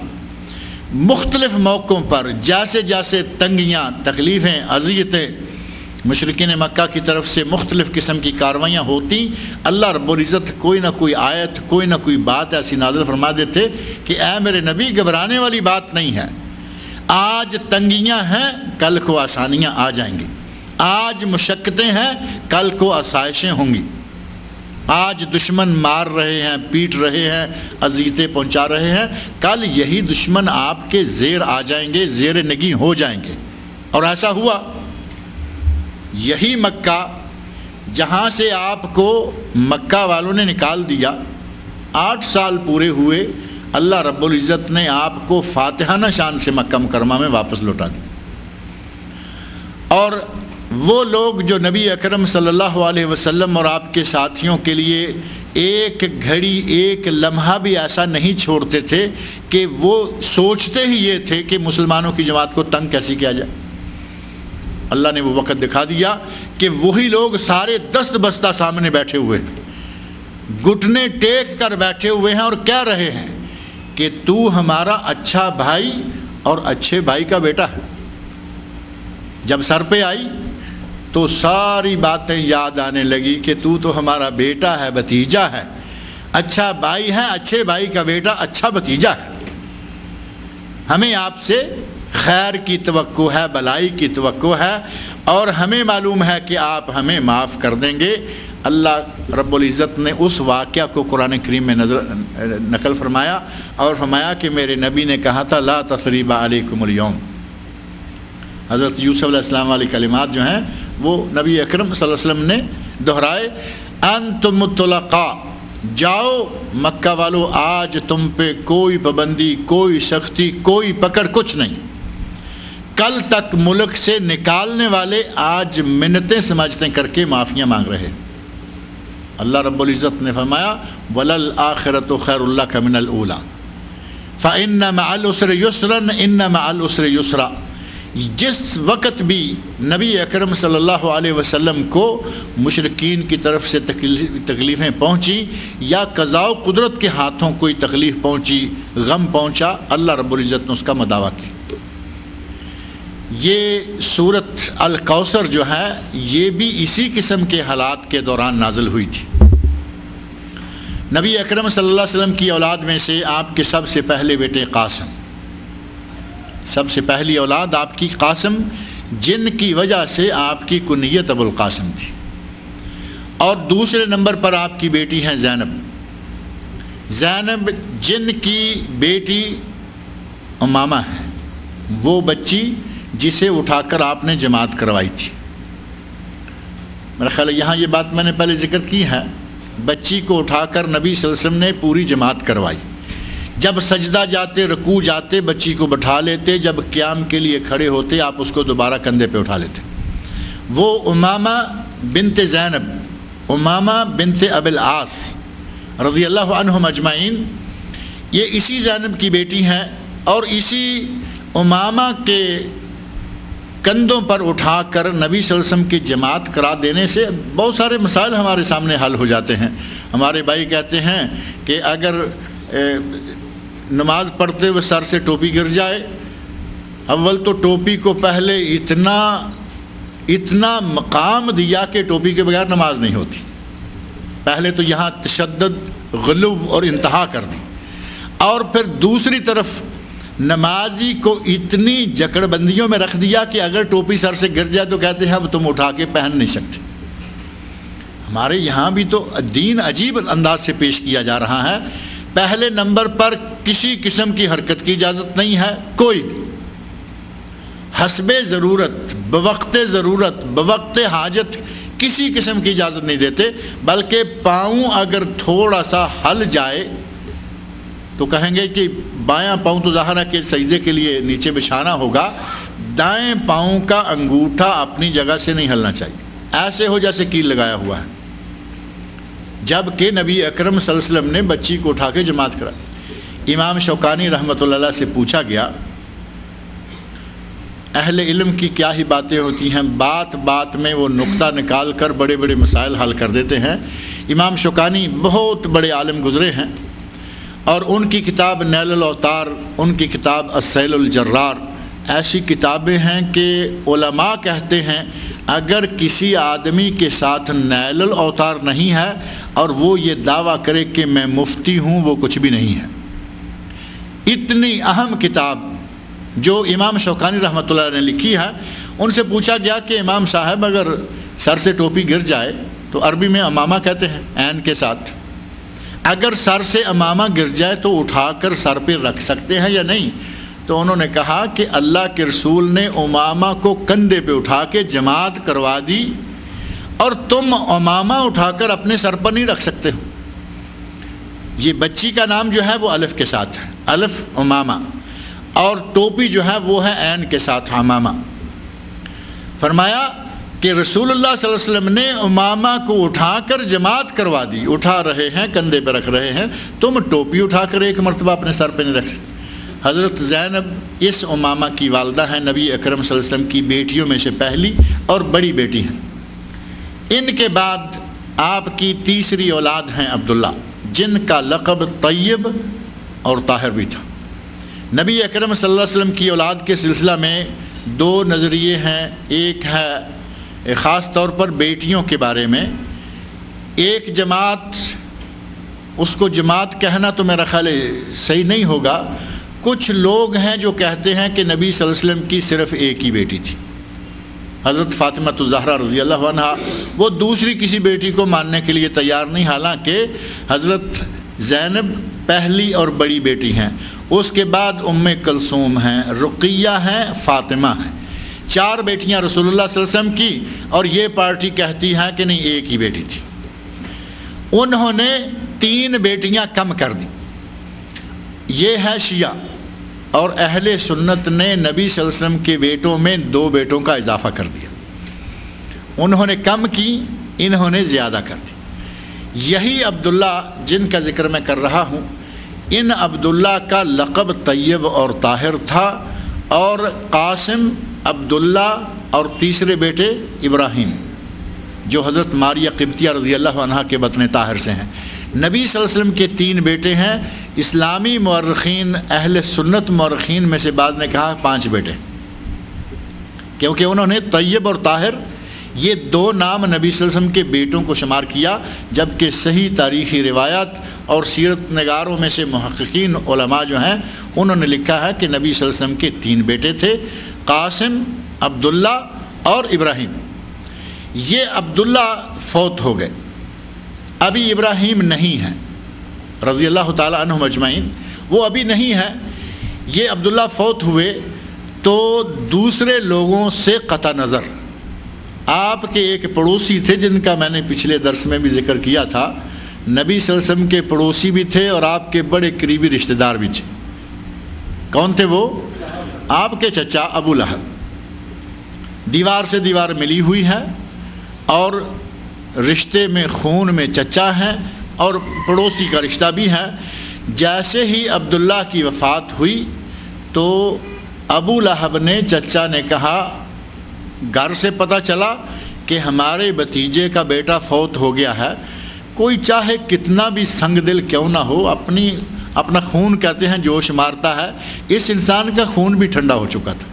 مختلف موقعوں پر جیسے جیسے تنگیاں، تکلیفیں، اذیتیں مشرکین مکہ کی طرف سے مختلف قسم کی کاروائیاں ہوتی، اللہ رب العزت کوئی نہ کوئی آیت، کوئی نہ کوئی بات ایسی نازل فرما دیتے کہ اے میرے نبی گھبرانے والی بات نہیں ہے، آج تنگیاں ہیں کل کو آسانیاں آ جائیں گی، آج مشقتیں ہیں کل کو آسائشیں ہوں گی، آج دشمن مار رہے ہیں، پیٹ رہے ہیں، اذیتیں پہنچا رہے ہیں، کل یہی دشمن آپ کے زیر آ جائیں گے، زیر نگیں ہو جائیں گے۔ اور ایسا ہوا۔ یہی مکہ جہاں سے آپ کو مکہ والوں نے نکال دیا، 8 سال پورے ہوئے، اللہ رب العزت نے آپ کو فاتحانہ شان سے مکہ مکرمہ میں واپس لوٹا دیا۔ اور وہ لوگ جو نبی اکرم صلی اللہ علیہ وسلم اور آپ کے ساتھیوں کے لیے ایک گھڑی، ایک لمحہ بھی ایسا نہیں چھوڑتے تھے کہ وہ سوچتے ہی یہ تھے کہ مسلمانوں کی جماعت کو تنگ کیسے کیا جائے۔ اللہ نے وہ وقت دکھا دیا کہ وہی لوگ سارے دست بستہ سامنے بیٹھے ہوئے ہیں، گھٹنے ٹیک کر بیٹھے ہوئے ہیں اور کہہ رہے ہیں کہ تو ہمارا اچھا بھائی اور اچھے بھائی کا بیٹا ہے۔ جب سر پہ آئی تو ساری باتیں یاد آنے لگی کہ تو ہمارا بیٹا ہے، بھتیجا ہے، اچھا بھائی ہے، اچھے بھائی کا بیٹا، اچھا بھتیجا ہے۔ ہمیں آپ سے خیر کی توقع ہے، بلائی کی توقع ہے، اور ہمیں معلوم ہے کہ آپ ہمیں معاف کر دیں گے۔ اللہ رب العزت نے اس واقعہ کو قرآن کریم میں نقل فرمایا اور فرمایا کہ میرے نبی نے کہا تھا لا تثریب علیکم اليوم۔ حضرت یوسف علیہ السلام والی کلمات جو ہیں وہ نبی اکرم صلی اللہ علیہ وسلم نے دہرائے، انتم الطلقاء، جاؤ مکہ والو، آج تم پہ کوئی پابندی، کوئی سختی، کوئی پکڑ، کچھ نہیں۔ کل تک ملک سے نکالنے والے آج منتیں سمجھتے کر کے معافیاں مانگ رہے۔ اللہ رب العزت نے فرمایا وَلَلْآخِرَةُ خَيْرٌ لَكَ مِنَ الْأُولَى فَإِنَّ مَعَ الْعُسْرِ يُسْرًا إِنَّ مَعَ الْعُسْرِ يُسْرًا۔ جس وقت بھی نبی اکرم صلی اللہ علیہ وسلم کو مشرکین کی طرف سے تکلیفیں پہنچی یا قضاء و قدرت کے ہاتھوں کوئی تکلیف پہنچی، غم پہنچا، اللہ رب العزت نے اس کا مداوع کیا۔ یہ سورۃ الکوثر جو ہے یہ بھی اسی قسم کے حالات کے دوران نازل ہوئی تھی۔ نبی اکرم صلی اللہ علیہ وسلم کی اولاد میں سے آپ کے سب سے پہلے بیٹے قاسم، سب سے پہلی اولاد آپ کی قاسم، جن کی وجہ سے آپ کی کنیت ابو القاسم تھی، اور دوسرے نمبر پر آپ کی بیٹی ہیں زینب، زینب جن کی بیٹی امامہ ہے، وہ بچی جسے اٹھا کر آپ نے جماعت کروائی تھی۔ میرا خیال ہے یہاں یہ بات میں نے پہلے ذکر کی ہے، بچی کو اٹھا کر نبی صلی اللہ علیہ وسلم نے پوری جماعت کروائی۔ جب سجدہ جاتے، رکوع جاتے، بچی کو بٹھا لیتے، جب قیام کے لیے کھڑے ہوتے آپ اس کو دوبارہ کندھے پہ اٹھا لیتے۔ وہ امامہ بنت زینب، امامہ بنت ابی العاص رضی اللہ عنہم اجمعین، یہ اسی زینب کی بیٹی ہیں، اور اسی امامہ کے کندھوں پر اٹھا کر نبی صلی اللہ علیہ وسلم کی جماعت کرا دینے سے بہت سارے مسائل ہمارے سامنے حل ہو جاتے ہیں۔ ہمارے بھائی کہتے ہیں کہ اگر نماز پڑھتے ہوئے سر سے ٹوپی گر جائے، اول تو ٹوپی کو پہلے اتنا مقام دیا کہ ٹوپی کے بغیر نماز نہیں ہوتی، پہلے تو یہاں تشدد، غلو اور انتہا کر دی، اور پھر دوسری طرف نمازی کو اتنی جکڑ بندیوں میں رکھ دیا کہ اگر ٹوپی سر سے گر جائے تو کہتے ہیں اب تم اٹھا کے پہن نہیں سکتے۔ ہمارے یہاں بھی تو دین عجیب انداز سے پیش کیا جا رہا ہے۔ پہلے نمبر پر کسی قسم کی حرکت کی اجازت نہیں ہے، کوئی بھی، حسب ضرورت، بوقت بوقت حاجت کسی قسم کی اجازت نہیں دیتے، بلکہ پاؤں اگر تھوڑا سا ہل جائے تو کہیں گے کہ بایاں پاؤں تو ظاہر ہے کہ سجدے کے لیے نیچے بچھانا ہوگا، دائیں پاؤں کا انگوٹھا اپنی جگہ سے نہیں ہلنا چاہیے، ایسے ہو جیسے کیل لگایا ہوا ہے۔ جب کہ نبی اکرم صلی اللہ علیہ وسلم نے بچی کو اٹھا کے جماعت کرائی۔ امام شوکانی رحمۃ اللہ علیہ سے پوچھا گیا، اہل علم کی کیا ہی باتیں ہوتی ہیں، بات بات میں وہ نقطہ نکال کر بڑے بڑے مسائل حل کر دیتے ہیں۔ امام شوکانی بہت بڑے عالم گزرے ہیں، اور ان کی کتاب نیل الاوطار، ان کی کتاب السیل الجرار، ایسی کتابیں ہیں کہ علماء کہتے ہیں اگر کسی آدمی کے ساتھ نیل الاوطار نہیں ہے اور وہ یہ دعویٰ کرے کہ میں مفتی ہوں، وہ کچھ بھی نہیں ہے۔ اتنی اہم کتاب جو امام شوکانی رحمۃ اللہ نے لکھی ہے۔ ان سے پوچھا گیا کہ امام صاحب اگر سر سے ٹوپی گر جائے تو عربی میں امامہ کہتے ہیں عین کے ساتھ، اگر سر سے امامہ گر جائے تو اٹھا کر سر پہ رکھ سکتے ہیں یا نہیں؟ تو انہوں نے کہا کہ اللہ کے رسول نے امامہ کو کندھے پہ اٹھا کے جماعت کروا دی، اور تم امامہ اٹھا کر اپنے سر پر نہیں رکھ سکتے ہو۔ یہ بچی کا نام جو ہے وہ الف کے ساتھ ہے، الف امامہ، اور ٹوپی جو ہے وہ ہے عین کے ساتھ امامہ۔ فرمایا کہ رسول اللہ صلی اللہ علیہ وسلم نے امامہ کو اٹھا کر جماعت کروا دی، اٹھا رہے ہیں، کندھے پہ رکھ رہے ہیں، تم ٹوپی اٹھا کر ایک مرتبہ اپنے سر پہ نہیں رکھ سکتے۔ حضرت زینب اس امامہ کی والدہ ہیں، نبی اکرم صلی اللہ علیہ وسلم کی بیٹیوں میں سے پہلی اور بڑی بیٹی ہیں۔ ان کے بعد آپ کی تیسری اولاد ہیں عبداللہ، جن کا لقب طیب اور طاہر بھی تھا۔ نبی اکرم صلی اللہ علیہ وسلم کی اولاد کے سلسلہ میں دو نظریے ہیں، ایک ہے خاص طور پر بیٹیوں کے بارے میں، ایک جماعت، اس کو جماعت کہنا تو میرا خیال صحیح نہیں ہوگا، کچھ لوگ ہیں جو کہتے ہیں کہ نبی صلی اللہ علیہ وسلم کی صرف ایک ہی بیٹی تھی، حضرت فاطمہ الزہرا رضی اللہ عنہا۔ وہ دوسری کسی بیٹی کو ماننے کے لیے تیار نہیں، حالانکہ حضرت زینب پہلی اور بڑی بیٹی ہیں، اس کے بعد ام کلثوم ہیں، رقیہ ہیں، فاطمہ ہیں، 4 بیٹیاں رسول اللہ صلی اللہ علیہ وسلم کی، اور یہ پارٹی کہتی ہے کہ نہیں ایک ہی بیٹی تھی۔ انہوں نے 3 بیٹیاں کم کر دی، یہ ہے شیعہ، اور اہل سنت نے نبی صلی اللہ علیہ وسلم کے بیٹوں میں 2 بیٹوں کا اضافہ کر دیا، انہوں نے کم کی، انہوں نے زیادہ کر دی۔ یہی عبداللہ جن کا ذکر میں کر رہا ہوں، ان عبداللہ کا لقب طیب اور طاہر تھا، اور قاسم، عبداللہ اور تیسرے بیٹے ابراہیم، جو حضرت ماریہ قبطیہ رضی اللہ عنہا کے بطن طاہر سے ہیں۔ نبی صلی اللہ علیہ وسلم کے 3 بیٹے ہیں، اسلامی مورخین، اہل سنت مورخین میں سے بعض نے کہا 5 بیٹے، کیونکہ انہوں نے طیب اور طاہر یہ 2 نام نبی صلی اللہ علیہ وسلم کے بیٹوں کو شمار کیا، جبکہ صحیح تاریخی روایات اور سیرت نگاروں میں سے محققین علماء جو ہیں انہوں نے لکھا ہے کہ نبی صلی اللہ علیہ وسلم کے 3 بیٹے تھے، قاسم، عبداللہ اور ابراہیم۔ یہ عبداللہ فوت ہو گئے، ابھی ابراہیم نہیں ہے رضی اللہ تعالی عنہم اجمعین، وہ ابھی نہیں ہے۔ یہ عبداللہ فوت ہوئے تو دوسرے لوگوں سے قطع نظر، آپ کے ایک پڑوسی تھے جن کا میں نے پچھلے درس میں بھی ذکر کیا تھا، نبی صلی اللہ علیہ وسلم کے پڑوسی بھی تھے اور آپ کے بڑے قریبی رشتہ دار بھی تھے۔ کون تھے وہ؟ آپ کے چچا ابو لہب، دیوار سے دیوار ملی ہوئی ہے، اور رشتے میں خون میں چچا ہیں اور پڑوسی کا رشتہ بھی ہے۔ جیسے ہی عبداللہ کی وفات ہوئی تو ابو لہب نے، چچا نے کہا، گھر سے پتہ چلا کہ ہمارے بھتیجے کا بیٹا فوت ہو گیا ہے، کوئی چاہے کتنا بھی سنگ دل کیوں نہ ہو، اپنا خون کہتے ہیں جوش مارتا ہے، اس انسان کا خون بھی ٹھنڈا ہو چکا تھا۔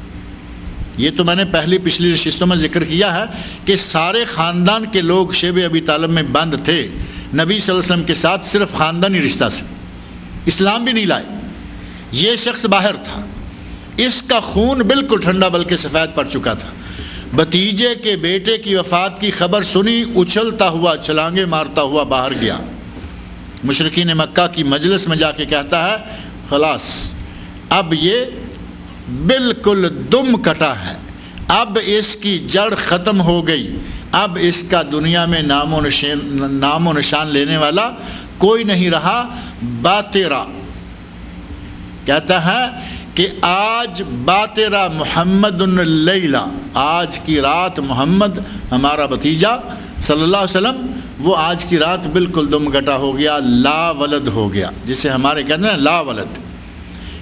یہ تو میں نے پچھلی نشستوں میں ذکر کیا ہے کہ سارے خاندان کے لوگ شیب ابی طالب میں بند تھے نبی صلی اللہ علیہ وسلم کے ساتھ، صرف خاندانی رشتہ سے، اسلام بھی نہیں لائے۔ یہ شخص باہر تھا، اس کا خون بالکل ٹھنڈا بلکہ سفید پڑ چکا تھا۔ بھتیجے کے بیٹے کی وفات کی خبر سنی، اچھلتا ہوا، چھلانگے مارتا ہوا باہر گیا، مشرکین مکہ کی مجلس میں جا کے کہتا ہے خلاص اب یہ بالکل دم کٹا ہے، اب اس کی جڑ ختم ہو گئی، اب اس کا دنیا میں نام و نشان لینے والا کوئی نہیں رہا۔ باترا کہتا ہے کہ آج باترا محمد اللیلہ، آج کی رات محمد ہمارا بھتیجا صلی اللہ علیہ وسلم، وہ آج کی رات بالکل دم گٹا ہو گیا، لا ولد ہو گیا، جسے ہمارے کہتے ہیں لا ولد،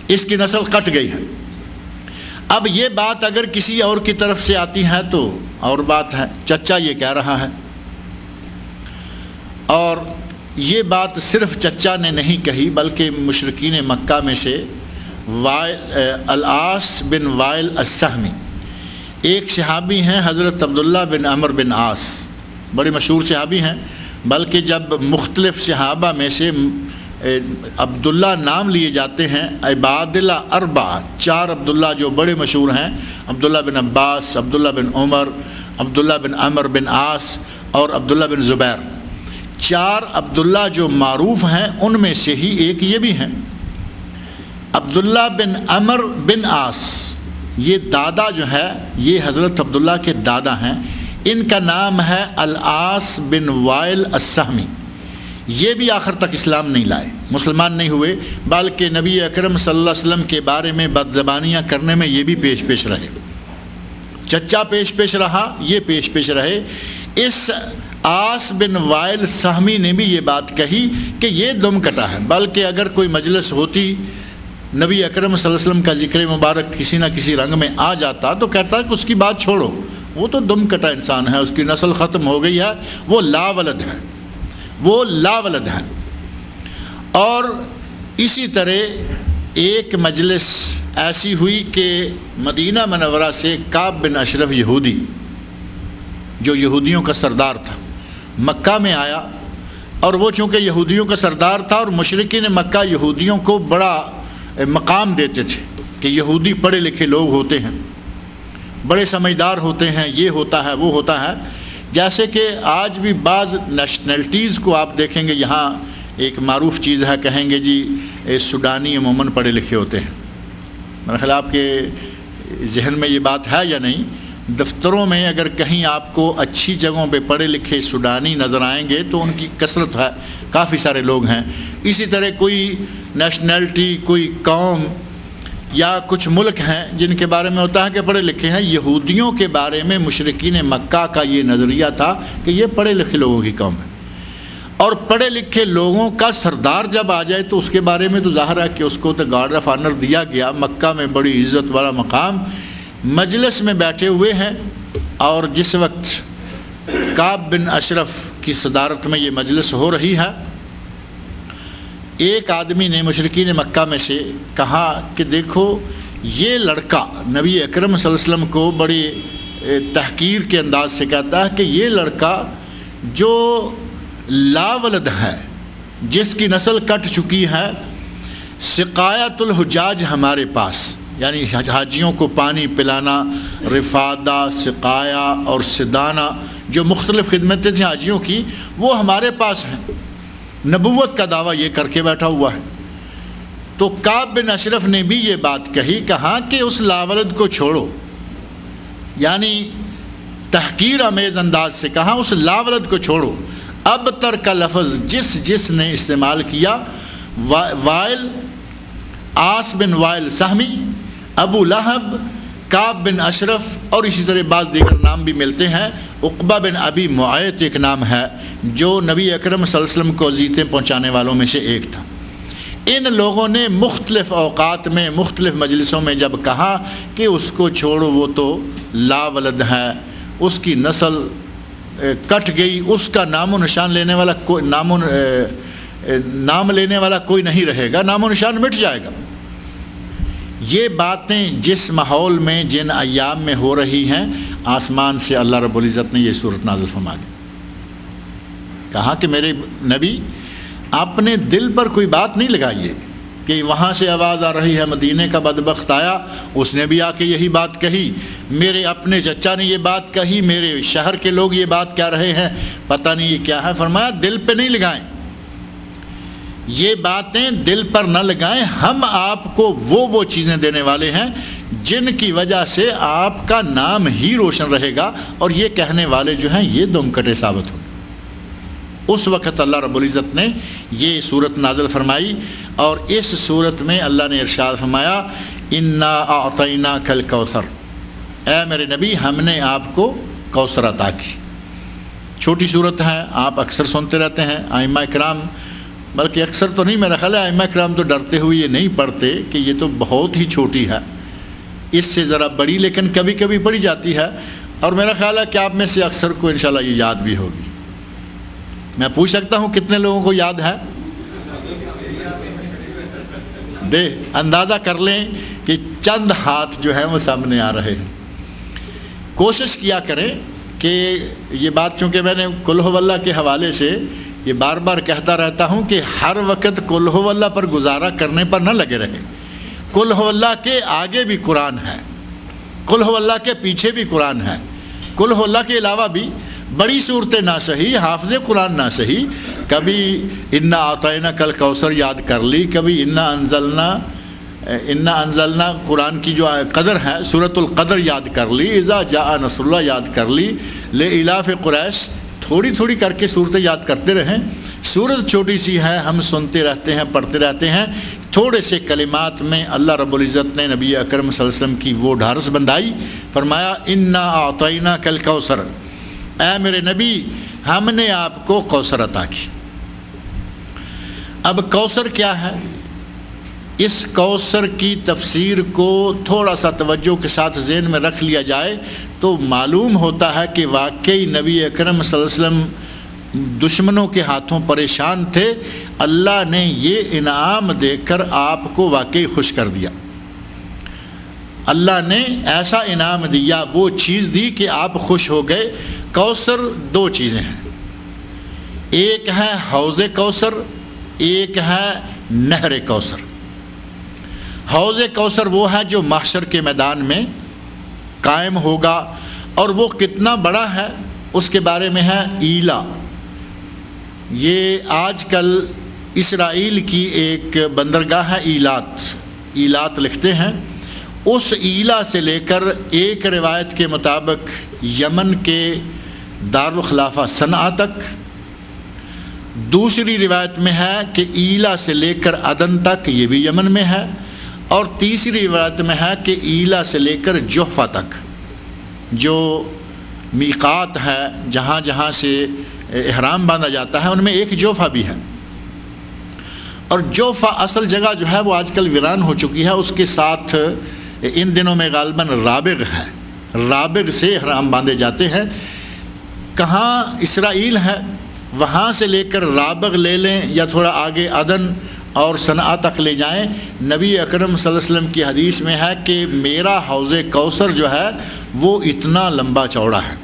اس کی نسل کٹ گئی ہے۔ اب یہ بات اگر کسی اور کی طرف سے آتی ہے تو اور بات ہے، چچا یہ کہہ رہا ہے، اور یہ بات صرف چچا نے نہیں کہی بلکہ مشرکین مکہ میں سے العاص بن وائل السہمی، ایک صحابی ہیں حضرت عبداللہ بن عمر بن عاص، بڑے مشہور صحابی ہیں، بلکہ جب مختلف صحابہ میں سے عبداللہ نام لیے جاتے ہیں، عبادلہ اربعہ، 4 عبداللہ جو بڑے مشہور ہیں، عبداللہ بن عباس، عبداللہ بن عمر، عبداللہ بن عمر بن عاص اور عبداللہ بن زبیر، 4 عبداللہ جو معروف ہیں ان میں سے ہی ایک یہ بھی ہیں۔ عبداللہ بن عمر بن عاص، یہ دادا جو ہے یہ حضرت عبداللہ کے دادا ہیں، ان کا نام ہے العاص بن وائل السہمی۔ یہ بھی آخر تک اسلام نہیں لائے، مسلمان نہیں ہوئے، بلکہ نبی اکرم صلی اللہ علیہ وسلم کے بارے میں بد زبانیاں کرنے میں یہ بھی پیش رہے، چچا پیش رہا، یہ پیش رہے۔ اس عاص بن وائل سہمی نے بھی یہ بات کہی کہ یہ دم کٹا ہے، بلکہ اگر کوئی مجلس ہوتی نبی اکرم صلی اللہ علیہ وسلم کا ذکر مبارک کسی نہ کسی رنگ میں آ جاتا تو کہتا کہ اس کی بات چھوڑو، وہ تو دم کٹا انسان ہے، اس کی نسل ختم ہو گئی ہے، وہ لا ولد ہے، وہ لا ولد ہے۔ اور اسی طرح ایک مجلس ایسی ہوئی کہ مدینہ منورہ سے کعب بن اشرف یہودی، جو یہودیوں کا سردار تھا، مکہ میں آیا، اور وہ چونکہ یہودیوں کا سردار تھا اور مشرکین مکہ یہودیوں کو بڑا مقام دیتے تھے کہ یہودی پڑھے لکھے لوگ ہوتے ہیں، بڑے سمجھدار ہوتے ہیں، یہ ہوتا ہے وہ ہوتا ہے۔ جیسے کہ آج بھی بعض نیشنلٹیز کو آپ دیکھیں گے، یہاں ایک معروف چیز ہے، کہیں گے جی سوڈانی عموماً پڑھے لکھے ہوتے ہیں۔ میرا خیال آپ کے ذہن میں یہ بات ہے یا نہیں؟ دفتروں میں اگر کہیں آپ کو اچھی جگہوں پہ پڑھے لکھے سوڈانی نظر آئیں گے تو ان کی کثرت ہے، کافی سارے لوگ ہیں۔ اسی طرح کوئی نیشنلٹی، کوئی قوم یا کچھ ملک ہیں جن کے بارے میں ہوتا ہے کہ پڑھے لکھے ہیں۔ یہودیوں کے بارے میں مشرکین مکہ کا یہ نظریہ تھا کہ یہ پڑھے لکھے لوگوں کی قوم ہے، اور پڑھے لکھے لوگوں کا سردار جب آ جائے تو اس کے بارے میں تو ظاہر ہے کہ اس کو تو گارڈ آف آنر دیا گیا، مکہ میں بڑی عزت والا مقام۔ مجلس میں بیٹھے ہوئے ہیں، اور جس وقت کعب بن اشرف کی صدارت میں یہ مجلس ہو رہی ہے، ایک آدمی نے مشرکین مکہ میں سے کہا کہ دیکھو یہ لڑکا، نبی اکرم صلی اللہ علیہ وسلم کو بڑی تحقیر کے انداز سے کہتا ہے کہ یہ لڑکا جو لا ولد ہے، جس کی نسل کٹ چکی ہے، سقایت الحجاج ہمارے پاس، یعنی حاجیوں کو پانی پلانا، رفادہ، سقایا اور سدانہ، جو مختلف خدمتیں تھیں حاجیوں کی، وہ ہمارے پاس ہیں۔ نبوت کا دعویٰ یہ کر کے بیٹھا ہوا ہے۔ تو کعب بن اشرف نے بھی یہ بات کہی، کہا کہ اس لاولد کو چھوڑو، یعنی تحقیر آمیز انداز سے کہا اس لاولد کو چھوڑو۔ اب تر کا لفظ جس نے استعمال کیا، وائل، آس بن وائل سہمی، ابو لہب، کعب بن اشرف، اور اسی طرح بعض دیگر نام بھی ملتے ہیں۔ عقبہ بن ابی معیط ایک نام ہے جو نبی اکرم صلی اللہ علیہ وسلم کو اذیتیں پہنچانے والوں میں سے ایک تھا۔ ان لوگوں نے مختلف اوقات میں مختلف مجلسوں میں جب کہا کہ اس کو چھوڑو، وہ تو لا ولد ہے، اس کی نسل کٹ گئی، اس کا نام و نشان لینے والا نام لینے والا کوئی نہیں رہے گا، نام و نشان مٹ جائے گا۔ یہ باتیں جس ماحول میں، جن ایام میں ہو رہی ہیں، آسمان سے اللہ رب العزت نے یہ صورت نازل فرما دی۔ کہا کہ میرے نبی اپنے دل پر کوئی بات نہیں لگائیے کہ وہاں سے آواز آ رہی ہے، مدینے کا بدبخت آیا، اس نے بھی آ کے یہی بات کہی، میرے اپنے چچا نے یہ بات کہی، میرے شہر کے لوگ یہ بات کہہ رہے ہیں، پتہ نہیں یہ کیا ہے۔ فرمایا دل پہ نہیں لگائیں، یہ باتیں دل پر نہ لگائیں، ہم آپ کو وہ چیزیں دینے والے ہیں جن کی وجہ سے آپ کا نام ہی روشن رہے گا، اور یہ کہنے والے جو ہیں یہ دم کٹے ثابت ہوں۔ اس وقت اللہ رب العزت نے یہ صورت نازل فرمائی، اور اس صورت میں اللہ نے ارشاد فرمایا انا اعطیناک الکوثر، اے میرے نبی ہم نے آپ کو کوثر عطا کی۔ چھوٹی صورت ہے، آپ اکثر سنتے رہتے ہیں، ائمہ کرام، بلکہ اکثر تو نہیں، میرا خیال ہے ائمہ کرام تو ڈرتے ہوئے یہ نہیں پڑھتے کہ یہ تو بہت ہی چھوٹی ہے، اس سے ذرا بڑی لیکن کبھی کبھی پڑھی جاتی ہے، اور میرا خیال ہے کہ آپ میں سے اکثر کو انشاءاللہ یہ یاد بھی ہوگی۔ میں پوچھ سکتا ہوں کتنے لوگوں کو یاد ہے؟ اندازہ کر لیں کہ چند ہاتھ جو ہیں وہ سامنے آ رہے ہیں۔ کوشش کیا کریں کہ یہ بات، چونکہ میں نے قل ھو اللہ کے حوالے سے یہ بار بار کہتا رہتا ہوں کہ ہر وقت قل ھو اللہ پر گزارا کرنے پر نہ لگے رہے۔ قل ھو اللہ کے آگے بھی قرآن ہے، قل ھو اللہ کے پیچھے بھی قرآن ہے، قل ھو اللہ کے علاوہ بھی بڑی صورتیں نہ صحیح، حافظ قرآن نہ صحیح، کبھی انا اعطیناک الکوثر یاد کر لی، کبھی انا انزلنا قرآن کی جو قدر ہے سورۃ القدر یاد کر لی، اذا جاء نصر اللہ یاد کر لی، لإلاف قریش، تھوڑی تھوڑی کر کے صورتیں یاد کرتے رہیں۔ سورت چھوٹی سی ہے، ہم سنتے رہتے ہیں، پڑھتے رہتے ہیں، تھوڑے سے کلمات میں اللہ رب العزت نے نبی اکرم صلی اللہ علیہ وسلم کی وہ ڈھارس بندھائی، فرمایا انا اعطیناک الکوثر، اے میرے نبی ہم نے آپ کو کوثر عطا کی۔ اب کوثر کیا ہے؟ اس کوثر کی تفسیر کو تھوڑا سا توجہ کے ساتھ ذہن میں رکھ لیا جائے تو معلوم ہوتا ہے کہ واقعی نبی اکرم صلی اللہ علیہ وسلم دشمنوں کے ہاتھوں پریشان تھے، اللہ نے یہ انعام دے کر آپ کو واقعی خوش کر دیا۔ اللہ نے ایسا انعام دیا، وہ چیز دی کہ آپ خوش ہو گئے۔ کوثر دو چیزیں ہیں، ایک ہے حوض کوثر، ایک ہے نہر کوثر۔ حوض کوثر وہ ہے جو محشر کے میدان میں قائم ہوگا، اور وہ کتنا بڑا ہے اس کے بارے میں ہے ایلا۔ یہ آج کل اسرائیل کی ایک بندرگاہ ہے ایلات لکھتے ہیں، اس ایلا سے لے کر ایک روایت کے مطابق یمن کے دارالخلافہ صنعا تک، دوسری روایت میں ہے کہ ایلا سے لے کر عدن تک، یہ بھی یمن میں ہے، اور تیسری روایت میں ہے کہ ایلا سے لے کر جوفہ تک، جو میقات ہے جہاں جہاں سے احرام باندھا جاتا ہے ان میں ایک جوفہ بھی ہے۔ اور جوفہ اصل جگہ جو ہے وہ آج کل ویران ہو چکی ہے، اس کے ساتھ ان دنوں میں غالباً رابغ ہے، رابغ سے احرام باندھے جاتے ہیں۔ کہاں اسرائیل ہے وہاں سے لے کر رابغ لے لیں یا تھوڑا آگے عدن اور صنعا تک لے جائیں، نبی اکرم صلی اللہ علیہ وسلم کی حدیث میں ہے کہ میرا حوض کوثر جو ہے وہ اتنا لمبا چوڑا ہے،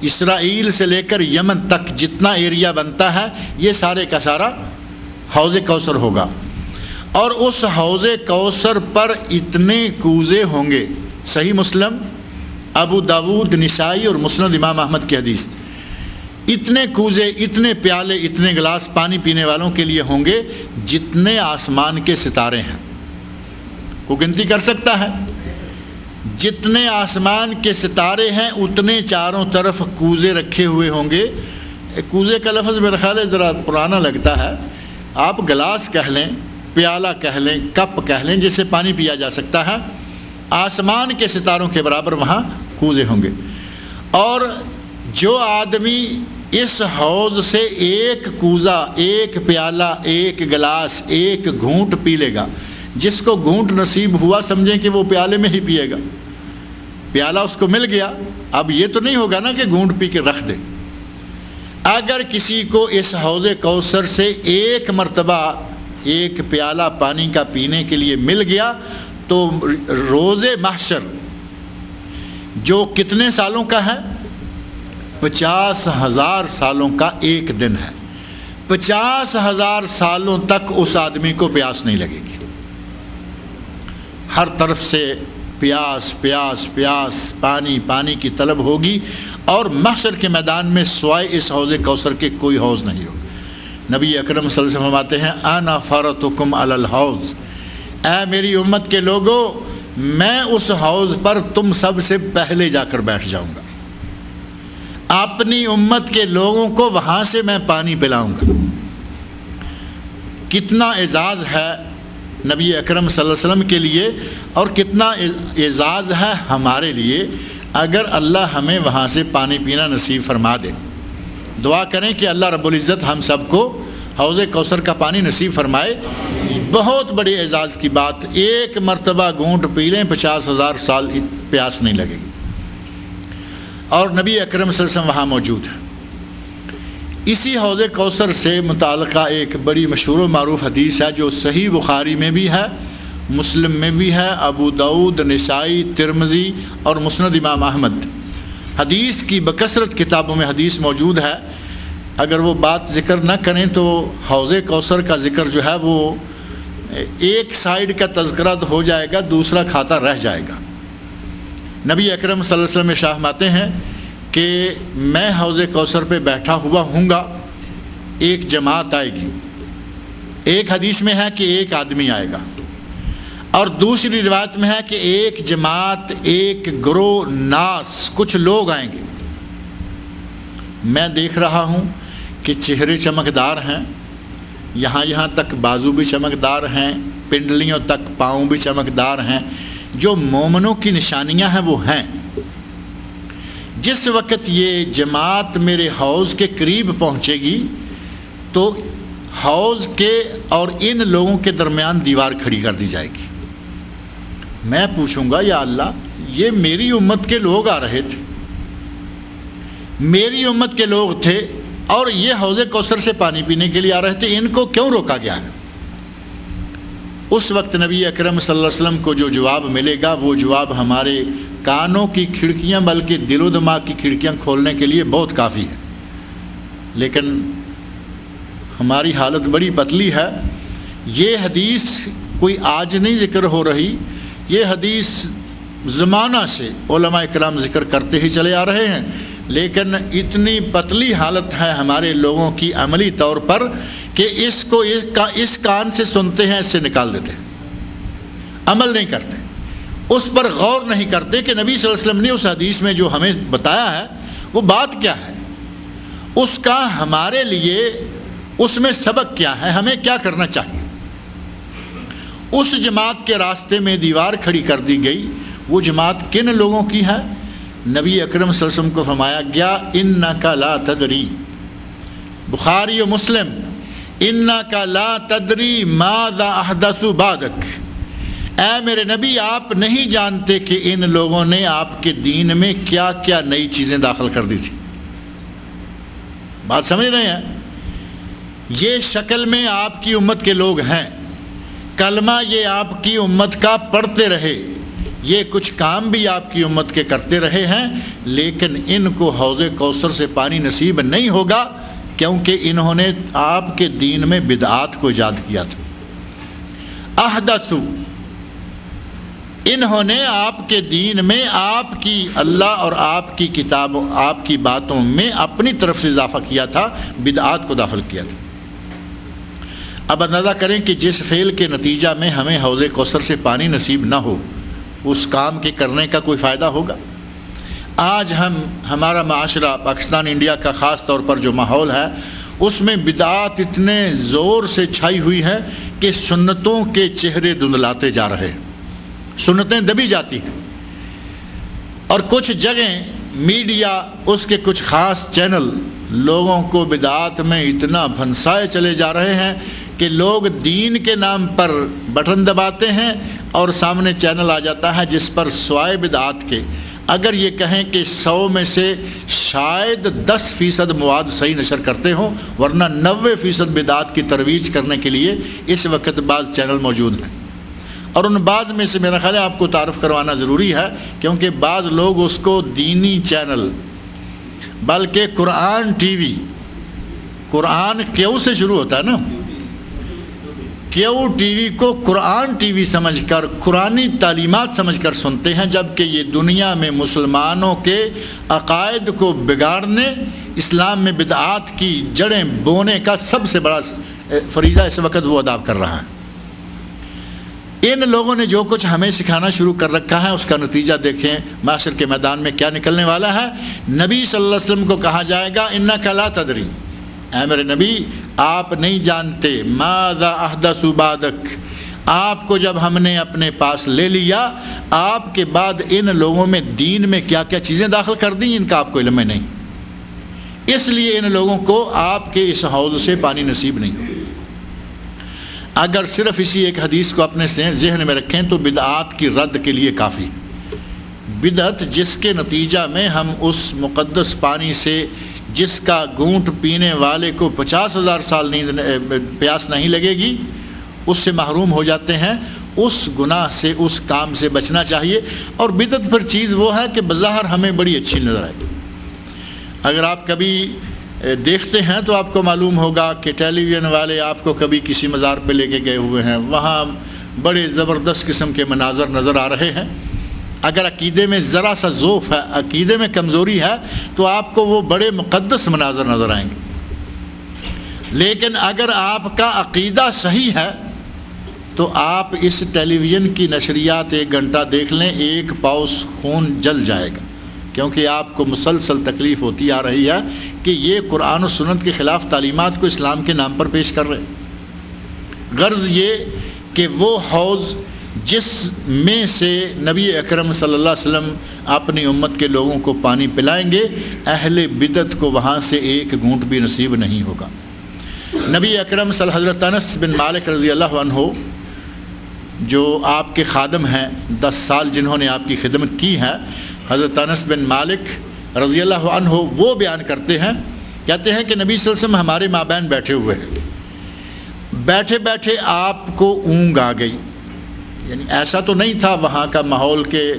اسرائیل سے لے کر یمن تک جتنا ایریا بنتا ہے یہ سارے کا سارا حوض کوثر ہوگا۔ اور اس حوض کوثر پر اتنے کوزے ہوں گے، صحیح مسلم، ابو داود، نسائی اور مسند امام احمد کی حدیث، اتنے کوزے، اتنے پیالے، اتنے گلاس پانی پینے والوں کے لیے ہوں گے جتنے آسمان کے ستارے ہیں۔ کوئی گنتی کر سکتا ہے؟ جتنے آسمان کے ستارے ہیں اتنے چاروں طرف کوزے رکھے ہوئے ہوں گے۔ کوزے کا لفظ میرا خیال ہے ذرا پرانا لگتا ہے، آپ گلاس کہہ لیں، پیالہ کہہ لیں، کپ کہہ لیں، جس سے پانی پیا جا سکتا ہے۔ آسمان کے ستاروں کے برابر وہاں کوزے ہوں گے۔ اور جو آدمی اس حوض سے ایک کوزہ، ایک پیالہ، ایک گلاس، ایک گھونٹ پی لے گا، جس کو گھونٹ نصیب ہوا سمجھیں کہ وہ پیالے میں ہی پیے گا، پیالہ اس کو مل گیا، اب یہ تو نہیں ہوگا نا کہ گھونٹ پی کے رکھ دے۔ اگر کسی کو اس حوض کوثر سے ایک مرتبہ ایک پیالہ پانی کا پینے کے لیے مل گیا تو روز محشر جو کتنے سالوں کا ہے؟ 50,000 سالوں کا ایک دن ہے۔ 50,000 سالوں تک اس آدمی کو پیاس نہیں لگے گی، ہر طرف سے پیاس پیاس پیاس، پانی پانی کی طلب ہوگی، اور محشر کے میدان میں سوائے اس حوض کوثر کے کوئی حوض نہیں ہوگا۔ نبی اکرم صلی اللہ علیہ وسلم فرماتے ہیں انا فرطکم علی الحوض، اے میری امت کے لوگوں، میں اس حوض پر تم سب سے پہلے جا کر بیٹھ جاؤں گا، اپنی امت کے لوگوں کو وہاں سے میں پانی پلاؤں گا۔ کتنا اعزاز ہے نبی اکرم صلی اللہ علیہ وسلم کے لیے، اور کتنا اعزاز ہے ہمارے لیے اگر اللہ ہمیں وہاں سے پانی پینا نصیب فرما دے۔ دعا کریں کہ اللہ رب العزت ہم سب کو حوض کوثر کا پانی نصیب فرمائے۔ بہت بڑی اعزاز کی بات، ایک مرتبہ گھونٹ پی لیں 50,000 سال پیاس نہیں لگے گی، اور نبی اکرم صلی اللہ علیہ وسلم وہاں موجود ہے۔ اسی حوض کوثر سے متعلقہ ایک بڑی مشہور و معروف حدیث ہے جو صحیح بخاری میں بھی ہے، مسلم میں بھی ہے، ابو داؤد، نسائی، ترمذی اور مسند امام احمد۔ حدیث کی بکثرت کتابوں میں حدیث موجود ہے، اگر وہ بات ذکر نہ کریں تو حوض کوثر کا ذکر جو ہے وہ ایک سائیڈ کا تذکرہ تو ہو جائے گا، دوسرا کھاتا رہ جائے گا۔ نبی اکرم صلی اللہ علیہ وسلم ارشاد فرماتے ہیں کہ میں حوض کوثر پہ بیٹھا ہوا ہوں گا، ایک جماعت آئے گی، ایک حدیث میں ہے کہ ایک آدمی آئے گا، اور دوسری روایت میں ہے کہ ایک جماعت، ایک گروہ، ناس، کچھ لوگ آئیں گے۔ میں دیکھ رہا ہوں کہ چہرے چمکدار ہیں، یہاں تک بازو بھی چمکدار ہیں، پنڈلیوں تک پاؤں بھی چمکدار ہیں، جو مومنوں کی نشانیاں ہیں وہ ہیں۔ جس وقت یہ جماعت میرے حوض کے قریب پہنچے گی تو حوض کے اور ان لوگوں کے درمیان دیوار کھڑی کر دی جائے گی۔ میں پوچھوں گا یا اللہ یہ میری امت کے لوگ آ رہے تھے، میری امت کے لوگ تھے اور یہ حوض کوثر سے پانی پینے کے لیے آ رہے تھے، ان کو کیوں روکا گیا ہے؟ اس وقت نبی اکرم صلی اللہ علیہ وسلم کو جو جواب ملے گا وہ جواب ہمارے کانوں کی کھڑکیاں بلکہ دل و دماغ کی کھڑکیاں کھولنے کے لیے بہت کافی ہے، لیکن ہماری حالت بڑی پتلی ہے۔ یہ حدیث کوئی آج نہیں ذکر ہو رہی، یہ حدیث زمانہ سے علماء کرام ذکر کرتے ہی چلے آ رہے ہیں، لیکن اتنی پتلی حالت ہے ہمارے لوگوں کی عملی طور پر کہ اس کو اس کان سے سنتے ہیں، اس سے نکال دیتے ہیں، عمل نہیں کرتے، اس پر غور نہیں کرتے کہ نبی صلی اللہ علیہ وسلم نے اس حدیث میں جو ہمیں بتایا ہے وہ بات کیا ہے، اس کا ہمارے لیے اس میں سبق کیا ہے، ہمیں کیا کرنا چاہیے۔ اس جماعت کے راستے میں دیوار کھڑی کر دی گئی، وہ جماعت کن لوگوں کی ہے؟ نبی اکرم صلی اللہ علیہ وسلم کو فرمایا گیا انک لا تدری، بخاری و مسلم، انک لا تدری ماذا احدث بعدک، اے میرے نبی آپ نہیں جانتے کہ ان لوگوں نے آپ کے دین میں کیا کیا نئی چیزیں داخل کر دی تھی۔ بات سمجھ رہے ہیں؟ یہ شکل میں آپ کی امت کے لوگ ہیں، کلمہ یہ آپ کی امت کا پڑھتے رہے، یہ کچھ کام بھی آپ کی امت کے کرتے رہے ہیں، لیکن ان کو حوض کوثر سے پانی نصیب نہیں ہوگا کیونکہ انہوں نے آپ کے دین میں بدعات کو ایجاد کیا تھا۔ احدث، انہوں نے آپ کے دین میں آپ کی اللہ اور آپ کی کتاب آپ کی باتوں میں اپنی طرف سے اضافہ کیا تھا، بدعات کو داخل کیا تھا۔ اب اندازہ کریں کہ جس فعل کے نتیجہ میں ہمیں حوض کوثر سے پانی نصیب نہ ہو، اس کام کے کرنے کا کوئی فائدہ ہوگا؟ آج ہمارا معاشرہ پاکستان انڈیا کا خاص طور پر جو ماحول ہے اس میں بدعات اتنے زور سے چھائی ہوئی ہے کہ سنتوں کے چہرے دھندلاتے جا رہے ہیں، سنتیں دبی جاتی ہیں، اور کچھ جگہیں میڈیا اس کے کچھ خاص چینل لوگوں کو بدعات میں اتنا بھنسائے چلے جا رہے ہیں کہ لوگ دین کے نام پر بٹن دباتے ہیں اور سامنے چینل آ جاتا ہے جس پر سوائے بدعات کے اگر یہ کہیں کہ 100 میں سے شاید 10% مواد صحیح نشر کرتے ہوں، ورنہ 90% بدعات کی ترویج کرنے کے لیے اس وقت بعض چینل موجود ہیں، اور ان بعض میں سے میرا خیال ہے آپ کو تعارف کروانا ضروری ہے کیونکہ بعض لوگ اس کو دینی چینل بلکہ قرآن ٹی وی، قرآن کیوں سے شروع ہوتا ہے نا، کیوں ٹی وی کو قرآن ٹی وی سمجھ کر قرآنی تعلیمات سمجھ کر سنتے ہیں، جبکہ یہ دنیا میں مسلمانوں کے عقائد کو بگاڑنے، اسلام میں بدعات کی جڑیں بونے کا سب سے بڑا فریضہ اس وقت وہ ادا کر رہا ہے۔ ان لوگوں نے جو کچھ ہمیں سکھانا شروع کر رکھا ہے اس کا نتیجہ دیکھیں معاشر کے میدان میں کیا نکلنے والا ہے۔ نبی صلی اللہ علیہ وسلم کو کہا جائے گا انک لا تدری، اے میرے نبی آپ نہیں جانتے، ماذا احدث بعدک، آپ کو جب ہم نے اپنے پاس لے لیا آپ کے بعد ان لوگوں میں دین میں کیا کیا چیزیں داخل کر دیں ان کا آپ کو علم نہیں، اس لیے ان لوگوں کو آپ کے اس حوض سے پانی نصیب نہیں ہو۔ اگر صرف اسی ایک حدیث کو اپنے ذہن میں رکھیں تو بدعات کی رد کے لیے کافی ہے۔ بدعت جس کے نتیجہ میں ہم اس مقدس پانی سے جس کا گھونٹ پینے والے کو 50,000 سال پیاس نہیں لگے گی اس سے محروم ہو جاتے ہیں، اس گناہ سے اس کام سے بچنا چاہیے۔ اور بدعت پھر چیز وہ ہے کہ بظاہر ہمیں بڑی اچھی نظر آئے، اگر آپ کبھی دیکھتے ہیں تو آپ کو معلوم ہوگا کہ ٹیلی ویژن والے آپ کو کبھی کسی مزار پہ لے کے گئے ہوئے ہیں، وہاں بڑے زبردست قسم کے مناظر نظر آ رہے ہیں، اگر عقیدے میں ذرا سا ضعف ہے، عقیدے میں کمزوری ہے تو آپ کو وہ بڑے مقدس مناظر نظر آئیں گے، لیکن اگر آپ کا عقیدہ صحیح ہے تو آپ اس ٹیلی ویژن کی نشریات 1 گھنٹہ دیکھ لیں، 1 پاؤس خون جل جائے گا، کیونکہ آپ کو مسلسل تکلیف ہوتی آ رہی ہے کہ یہ قرآن و سنت کے خلاف تعلیمات کو اسلام کے نام پر پیش کر رہے ہیں۔ غرض یہ کہ وہ حوض جس میں سے نبی اکرم صلی اللہ علیہ وسلم اپنی امت کے لوگوں کو پانی پلائیں گے، اہل بدعت کو وہاں سے 1 گھونٹ بھی نصیب نہیں ہوگا۔ نبی اکرم صلی حضرت انس بن مالک رضی اللہ عنہ جو آپ کے خادم ہیں، 10 سال جنہوں نے آپ کی خدمت کی ہے، حضرت انس بن مالک رضی اللہ عنہ وہ بیان کرتے ہیں، کہتے ہیں کہ نبی صلی اللہ علیہ وسلم ہمارے مابین بیٹھے ہوئے ہیں، بیٹھے بیٹھے آپ کو اونگ آ گئی. یعنی ایسا تو نہیں تھا وہاں کا ماحول کہ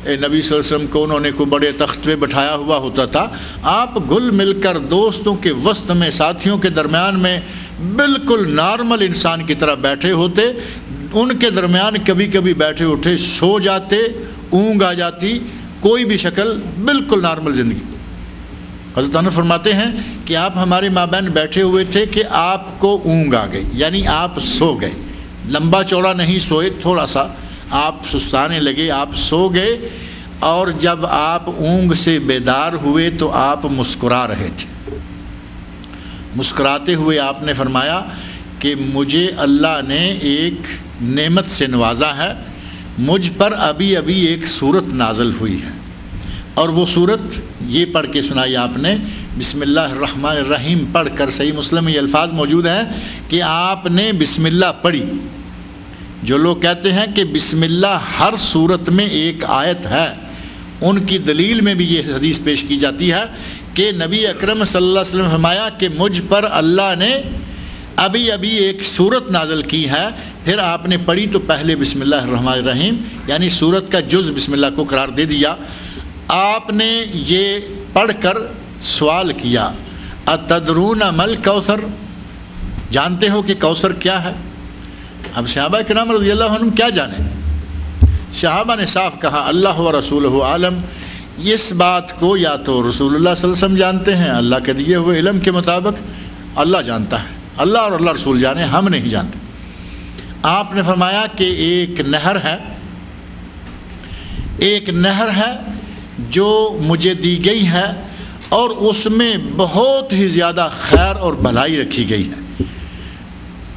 نبی صلی اللہ علیہ وسلم کو انہوں نے کوئی بڑے تخت پہ بٹھایا ہوا ہوتا تھا. آپ گل مل کر دوستوں کے وسط میں، ساتھیوں کے درمیان میں بالکل نارمل انسان کی طرح بیٹھے ہوتے. ان کے درمیان کبھی کبھی بیٹھے اٹھے سو جاتے، اونگ آ جاتی، کوئی بھی شکل، بالکل نارمل زندگی. حضرت انس فرماتے ہیں کہ آپ ہمارے مابین بیٹھے ہوئے تھے کہ آپ کو اونگ آ گئی، یعنی آپ سو گئے. لمبا چوڑا نہیں سوئے، تھوڑا سا آپ سستانے لگے، آپ سو گئے. اور جب آپ اونگ سے بیدار ہوئے تو آپ مسکرا رہے تھے. مسکراتے ہوئے آپ نے فرمایا کہ مجھے اللہ نے ایک نعمت سے نوازا ہے، مجھ پر ابھی ابھی ایک صورت نازل ہوئی ہے. اور وہ صورت یہ پڑھ کے سنائی آپ نے، بسم اللہ الرحمن الرحیم پڑھ کر. صحیح مسلم میں یہ الفاظ موجود ہیں کہ آپ نے بسم اللہ پڑھی. جو لوگ کہتے ہیں کہ بسم اللہ ہر صورت میں ایک آیت ہے، ان کی دلیل میں بھی یہ حدیث پیش کی جاتی ہے کہ نبی اکرم صلی اللہ علیہ وسلم فرمایا کہ مجھ پر اللہ نے ابھی ابھی ایک صورت نازل کی ہے. پھر آپ نے پڑھی تو پہلے بسم اللہ الرحمن الرحیم یعنی صورت کا جز بسم اللہ کو قرار دے دیا. آپ نے یہ پڑھ کر سوال کیا، اتدرون مل کوثر، جانتے ہو کہ کوثر کیا ہے؟ اب صحابہ کرام رضی اللہ عنہم کیا جانے؟ صحابہ نے صاف کہا اللہ و رسولہ عالم. اس بات کو یا تو رسول اللہ صلی اللہ علیہ وسلم جانتے ہیں، اللہ کے دیے ہوئے علم کے مطابق اللہ جانتا ہے، اللہ اور اللہ رسول جانے، ہم نہیں جانتے. آپ نے فرمایا کہ ایک نہر ہے جو مجھے دی گئی ہے اور اس میں بہت ہی زیادہ خیر اور بھلائی رکھی گئی ہے.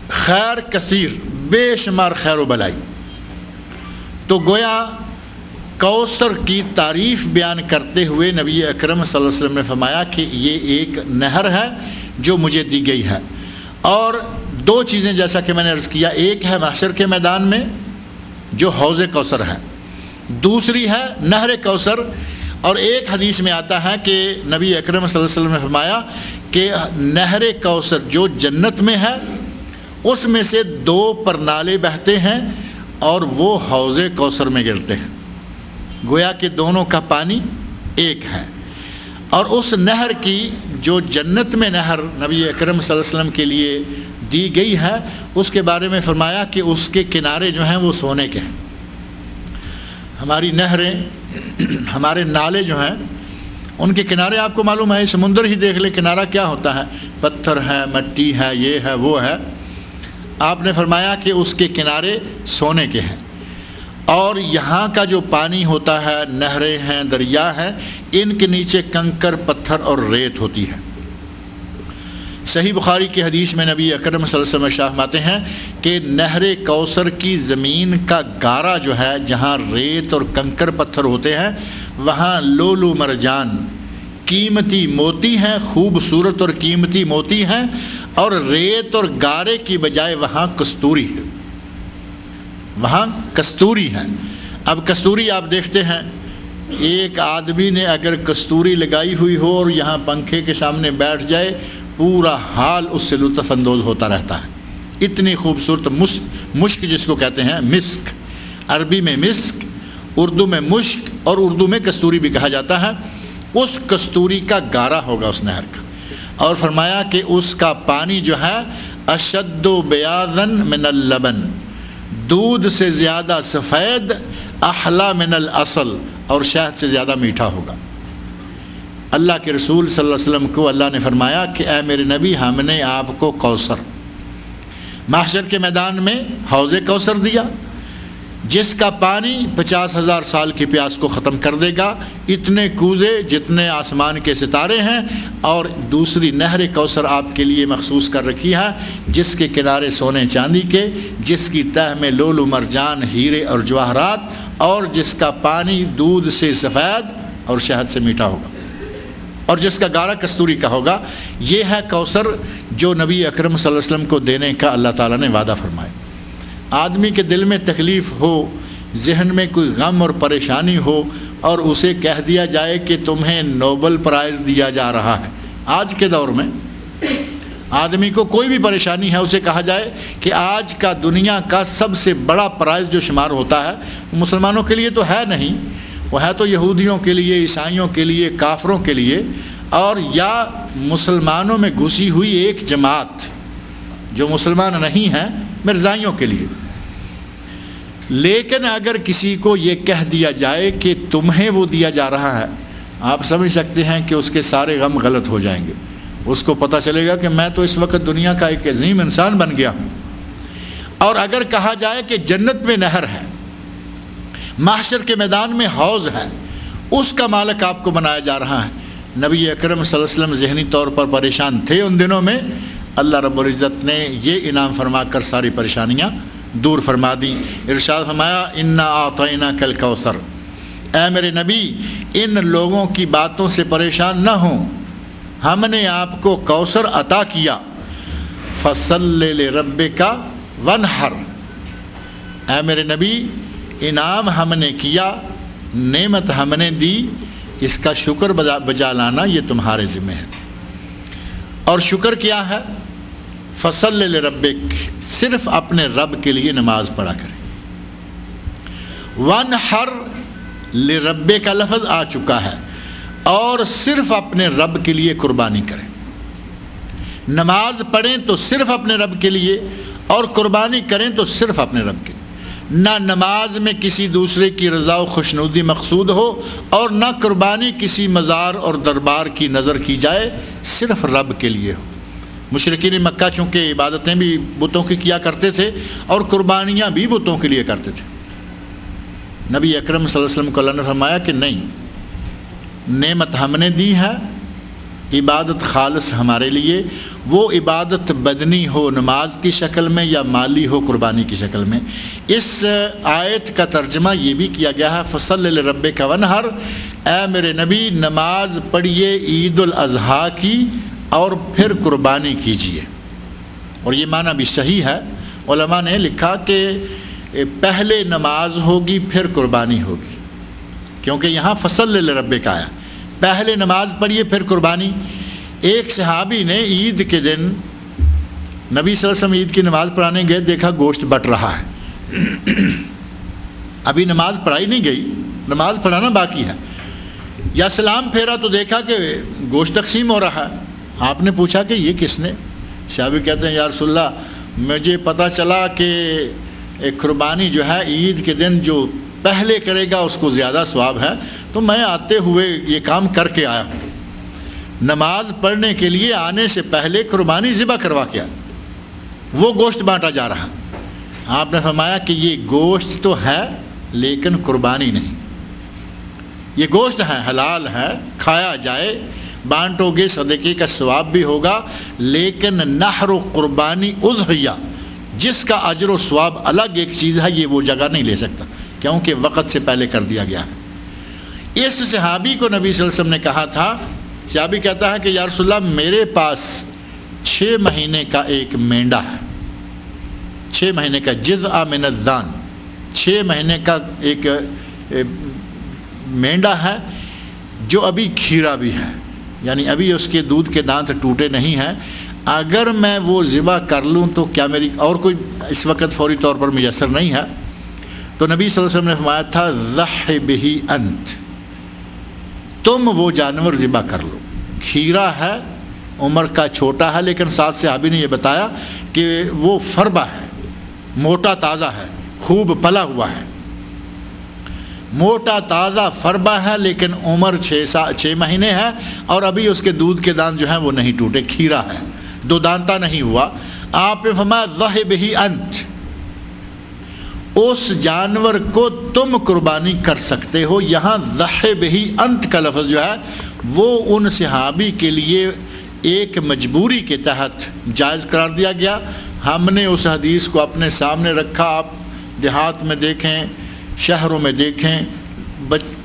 خیر کثیر، بے شمار خیر و بھلائی. تو گویا کوثر کی تعریف بیان کرتے ہوئے نبی اکرم صلی اللہ علیہ وسلم نے فرمایا کہ یہ ایک نہر ہے جو مجھے دی گئی ہے. اور 2 چیزیں جیسا کہ میں نے عرض کیا، ایک ہے محشر کے میدان میں جو حوض کوثر ہے، دوسری ہے نہر کوثر. اور ایک حدیث میں آتا ہے کہ نبی اکرم صلی اللہ علیہ وسلم نے فرمایا کہ نہر کوثر جو جنت میں ہے اس میں سے 2 پرنالے بہتے ہیں اور وہ حوض کوثر میں گرتے ہیں. گویا کہ دونوں کا پانی ایک ہے. اور اس نہر کی جو جنت میں نہر نبی اکرم صلی اللہ علیہ وسلم کے لیے دی گئی ہے اس کے بارے میں فرمایا کہ اس کے کنارے جو ہیں وہ سونے کے ہیں. ہماری نہریں، ہمارے نالے جو ہیں ان کے کنارے آپ کو معلوم ہے، سمندر ہی دیکھ لیں کنارہ کیا ہوتا ہے، پتھر ہے، مٹی ہے، یہ ہے وہ ہے. آپ نے فرمایا کہ اس کے کنارے سونے کے ہیں. اور یہاں کا جو پانی ہوتا ہے، نہریں ہیں، دریا ہیں، ان کے نیچے کنکر، پتھر اور ریت ہوتی ہے. صحیح بخاری کی حدیث میں نبی اکرم صلی اللہ علیہ وسلم فرماتے ہیں کہ نہر کوثر کی زمین کا گارا جو ہے، جہاں ریت اور کنکر پتھر ہوتے ہیں، وہاں لولو مرجان قیمتی موتی ہیں، خوبصورت اور قیمتی موتی ہیں. اور ریت اور گارے کی بجائے وہاں کستوری ہے، وہاں کستوری ہے. اب کستوری آپ دیکھتے ہیں، ایک آدمی نے اگر کستوری لگائی ہوئی ہو اور یہاں پنکھے کے سامنے بیٹھ جائے، پورا حال اس سے لطف اندوز ہوتا رہتا ہے. اتنی خوبصورت مشک جس کو کہتے ہیں، مسک، عربی میں مسک، اردو میں مشک اور اردو میں کستوری بھی کہا جاتا ہے. اس کستوری کا گارا ہوگا اس نہر کا. اور فرمایا کہ اس کا پانی جو ہے اشد بیاضن من اللبن، دودھ سے زیادہ سفید، احلا من العسل، اور شہد سے زیادہ میٹھا ہوگا. اللہ کے رسول صلی اللہ علیہ وسلم کو اللہ نے فرمایا کہ اے میرے نبی، ہم نے آپ کو کوثر، محشر کے میدان میں حوض کوثر دیا جس کا پانی 50,000 سال کی پیاس کو ختم کر دے گا، اتنے کوزے جتنے آسمان کے ستارے ہیں. اور دوسری نہر کوثر آپ کے لیے مخصوص کر رکھی ہے جس کے کنارے سونے چاندی کے، جس کی تہ میں لولو مرجان، ہیرے اور جواہرات، اور جس کا پانی دودھ سے سفید اور شہد سے میٹھا ہوگا. اور جس کا گارا کستوری کا ہوگا. یہ ہے کوثر جو نبی اکرم صلی اللہ علیہ وسلم کو دینے کا اللہ تعالیٰ نے وعدہ فرمایا. آدمی کے دل میں تکلیف ہو, ذہن میں کوئی غم اور پریشانی ہو, اور اسے کہہ دیا جائے کہ تمہیں نوبل پرائز دیا جا رہا ہے. آج کے دور میں آدمی کو کوئی بھی پریشانی ہے, اسے کہا جائے کہ آج کا دنیا کا سب سے بڑا پرائز جو شمار ہوتا ہے وہ مسلمانوں کے لیے تو ہے نہیں, وہ ہے تو یہودیوں کے لیے, عیسائیوں کے لیے, کافروں کے لیے, اور یا مسلمانوں میں گھسی ہوئی ایک جماعت جو مسلمان نہیں ہیں, مرزائیوں کے لیے. لیکن اگر کسی کو یہ کہہ دیا جائے کہ تمہیں وہ دیا جا رہا ہے, آپ سمجھ سکتے ہیں کہ اس کے سارے غم غلط ہو جائیں گے. اس کو پتہ چلے گا کہ میں تو اس وقت دنیا کا ایک عظیم انسان بن گیا ہوں. اور اگر کہا جائے کہ جنت میں نہر ہے, محشر کے میدان میں حوض ہے, اس کا مالک آپ کو بنایا جا رہا ہے. نبی اکرم صلی اللہ علیہ وسلم ذہنی طور پر پریشان تھے ان دنوں میں. اللہ رب العزت نے یہ انعام فرما کر ساری پریشانیاں دور فرما دی. ارشاد فرمایا انا اعطیناک الکوثر, اے میرے نبی ان لوگوں کی باتوں سے پریشان نہ ہوں, ہم نے آپ کو کوثر عطا کیا. فصلی لربک وانحر, اے میرے نبی انعام ہم نے کیا, نعمت ہم نے دی, اس کا شکر بجا لانا یہ تمہارے ذمہ ہے. اور شکر کیا ہے؟ فصلی لربک, صرف اپنے رب کے لیے نماز پڑھا کریں. وانحر لربک کا لفظ آ چکا ہے, اور صرف اپنے رب کے لیے قربانی کریں. نماز پڑھیں تو صرف اپنے رب کے لیے, اور قربانی کریں تو صرف اپنے رب کے لیے. نہ نماز میں کسی دوسرے کی رضا و خوشنودی مقصود ہو, اور نہ قربانی کسی مزار اور دربار کی نظر کی جائے, صرف رب کے لیے ہو. مشرکین مکہ چونکہ عبادتیں بھی بتوں کی کیا کرتے تھے اور قربانیاں بھی بتوں کے لیے کرتے تھے. نبی اکرم صلی اللہ علیہ وسلم کو اللہ نے فرمایا کہ نہیں, نعمت ہم نے دی ہے, عبادت خالص ہمارے لیے. وہ عبادت بدنی ہو نماز کی شکل میں یا مالی ہو قربانی کی شکل میں. اس آیت کا ترجمہ یہ بھی کیا گیا ہے فصلی لربک وانحر, اے میرے نبی نماز پڑھیے عید الاضحیٰ کی اور پھر قربانی کیجیے. اور یہ معنی بھی صحیح ہے. علماء نے لکھا کہ پہلے نماز ہوگی پھر قربانی ہوگی, کیونکہ یہاں فصلی لربک آیا, پہلے نماز پڑھیے پھر قربانی. ایک صحابی نے عید کے دن نبی صلی اللہ علیہ وسلم عید کی نماز پڑھانے گئے, دیکھا گوشت بٹ رہا ہے. ابھی نماز پڑھائی نہیں گئی, نماز پڑھانا باقی ہے. یا سلام پھیرا تو دیکھا کہ گوشت تقسیم ہو رہا ہے. آپ نے پوچھا کہ یہ کس نے؟ صحابی کہتے ہیں یا رسول اللہ, مجھے پتہ چلا کہ قربانی جو ہے عید کے دن جو پہلے کرے گا اس کو زیادہ ثواب ہے, تو میں آتے ہوئے یہ کام کر کے آیا ہوں. نماز پڑھنے کے لیے آنے سے پہلے قربانی ذبح کروا کے آیا, وہ گوشت بانٹا جا رہا. آپ نے فرمایا کہ یہ گوشت تو ہے لیکن قربانی نہیں. یہ گوشت ہے, حلال ہے, کھایا جائے, بانٹو گے صدقے کا ثواب بھی ہوگا, لیکن نحر و قربانی اضحیہ جس کا اجر و ثواب الگ ایک چیز ہے, یہ وہ جگہ نہیں لے سکتا کیونکہ وقت سے پہلے کر دیا گیا ہے. اس صحابی کو نبی صلی اللہ علیہ وسلم نے کہا تھا, صحابی کہتا ہے کہ یا رسول اللہ میرے پاس 6 مہینے کا ایک مینڈا ہے, 6 مہینے کا جذع من الذان, 6 مہینے کا ایک مینڈا ہے جو ابھی کھیرا بھی ہے, یعنی ابھی اس کے دودھ کے دانت ٹوٹے نہیں ہیں. اگر میں وہ ذبح کر لوں تو کیا میری اور کوئی اس وقت فوری طور پر میسر نہیں ہے؟ تو نبی صلی اللہ علیہ وسلم نے فرمایا تھا ضحِ بہ انت, تم وہ جانور ذبح کر لو. کھیرا ہے, عمر کا چھوٹا ہے, لیکن ساتھ صحابی نے یہ بتایا کہ وہ فربہ ہے, موٹا تازہ ہے, خوب پلا ہوا ہے. موٹا تازہ فربہ ہے لیکن عمر 6 مہینے ہے, اور ابھی اس کے دودھ کے دانت جو ہیں وہ نہیں ٹوٹے, کھیرا ہے, 2 دانتا نہیں ہوا. آپ نے فرمایا ضحِ بہ انت, اس جانور کو تم قربانی کر سکتے ہو. یہاں ضحِ بہ انت کا لفظ جو ہے وہ ان صحابی کے لیے ایک مجبوری کے تحت جائز قرار دیا گیا. ہم نے اس حدیث کو اپنے سامنے رکھا. آپ دیہات میں دیکھیں, شہروں میں دیکھیں,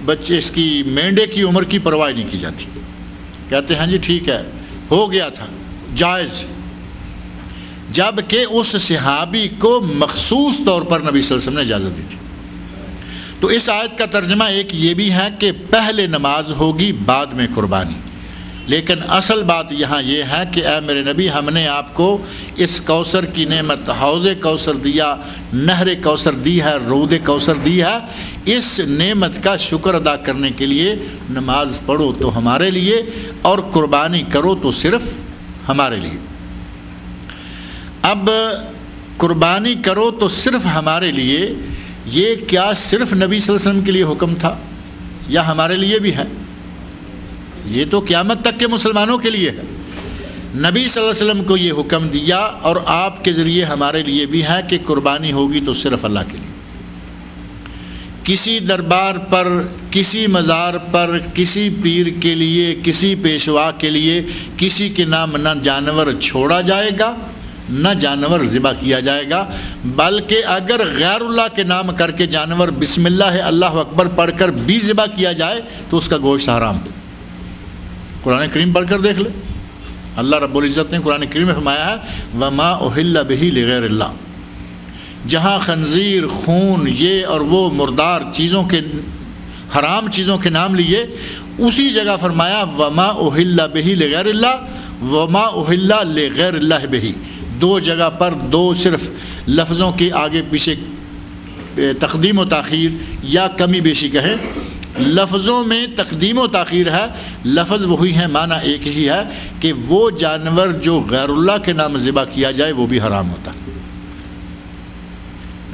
بچے اس کی مینڈے کی عمر کی پرواہ نہیں کی جاتی. کہتے ہیں جی ٹھیک ہے ہو گیا تھا جائز، جب کہ اس صحابی کو مخصوص طور پر نبی صلی اللہ علیہ وسلم نے اجازت دی تھی۔ تو اس آیت کا ترجمہ ایک یہ بھی ہے کہ پہلے نماز ہوگی بعد میں قربانی، لیکن اصل بات یہاں یہ ہے کہ اے میرے نبی ہم نے آپ کو اس کوثر کی نعمت حوض کوثر دیا، نہر کوثر دی ہے، رود کوثر دی ہے، اس نعمت کا شکر ادا کرنے کے لیے نماز پڑھو تو ہمارے لیے اور قربانی کرو تو صرف ہمارے لیے۔ اب قربانی کرو تو صرف ہمارے لیے، یہ کیا صرف نبی صلی اللہ علیہ وسلم کے لیے حکم تھا یا ہمارے لیے بھی ہے؟ یہ تو قیامت تک کے مسلمانوں کے لیے ہے۔ نبی صلی اللہ علیہ وسلم کو یہ حکم دیا اور آپ کے ذریعے ہمارے لیے بھی ہے کہ قربانی ہوگی تو صرف اللہ کے لیے۔ کسی دربار پر، کسی مزار پر، کسی پیر کے لیے، کسی پیشوا کے لیے کسی کے نام نہ جانور چھوڑا جائے گا نہ جانور ذبح کیا جائے گا، بلکہ اگر غیر اللہ کے نام کر کے جانور بسم اللہ اللہ اکبر پڑھ کر بھی ذبح کیا جائے تو اس کا گوشت حرام۔ قرآن کریم پڑھ کر دیکھ لے، اللہ رب العزت نے قرآن کریم میں فرمایا ہے وما اہل بہ لغیر اللہ، جہاں خنزیر، خون، یہ اور وہ مردار چیزوں کے، حرام چیزوں کے نام لیے، اسی جگہ فرمایا وما اہل بہ لغیر اللہ وما اہل لغیر اللہ بہ۔ دو جگہ پر دو صرف لفظوں کے آگے پیچھے تقدیم و تاخیر یا کمی بیشی کہیں، لفظوں میں تقدیم و تاخیر ہے، لفظ وہی ہے، معنی ایک ہی ہے کہ وہ جانور جو غیر اللہ کے نام ذبح کیا جائے وہ بھی حرام ہوتا ہے۔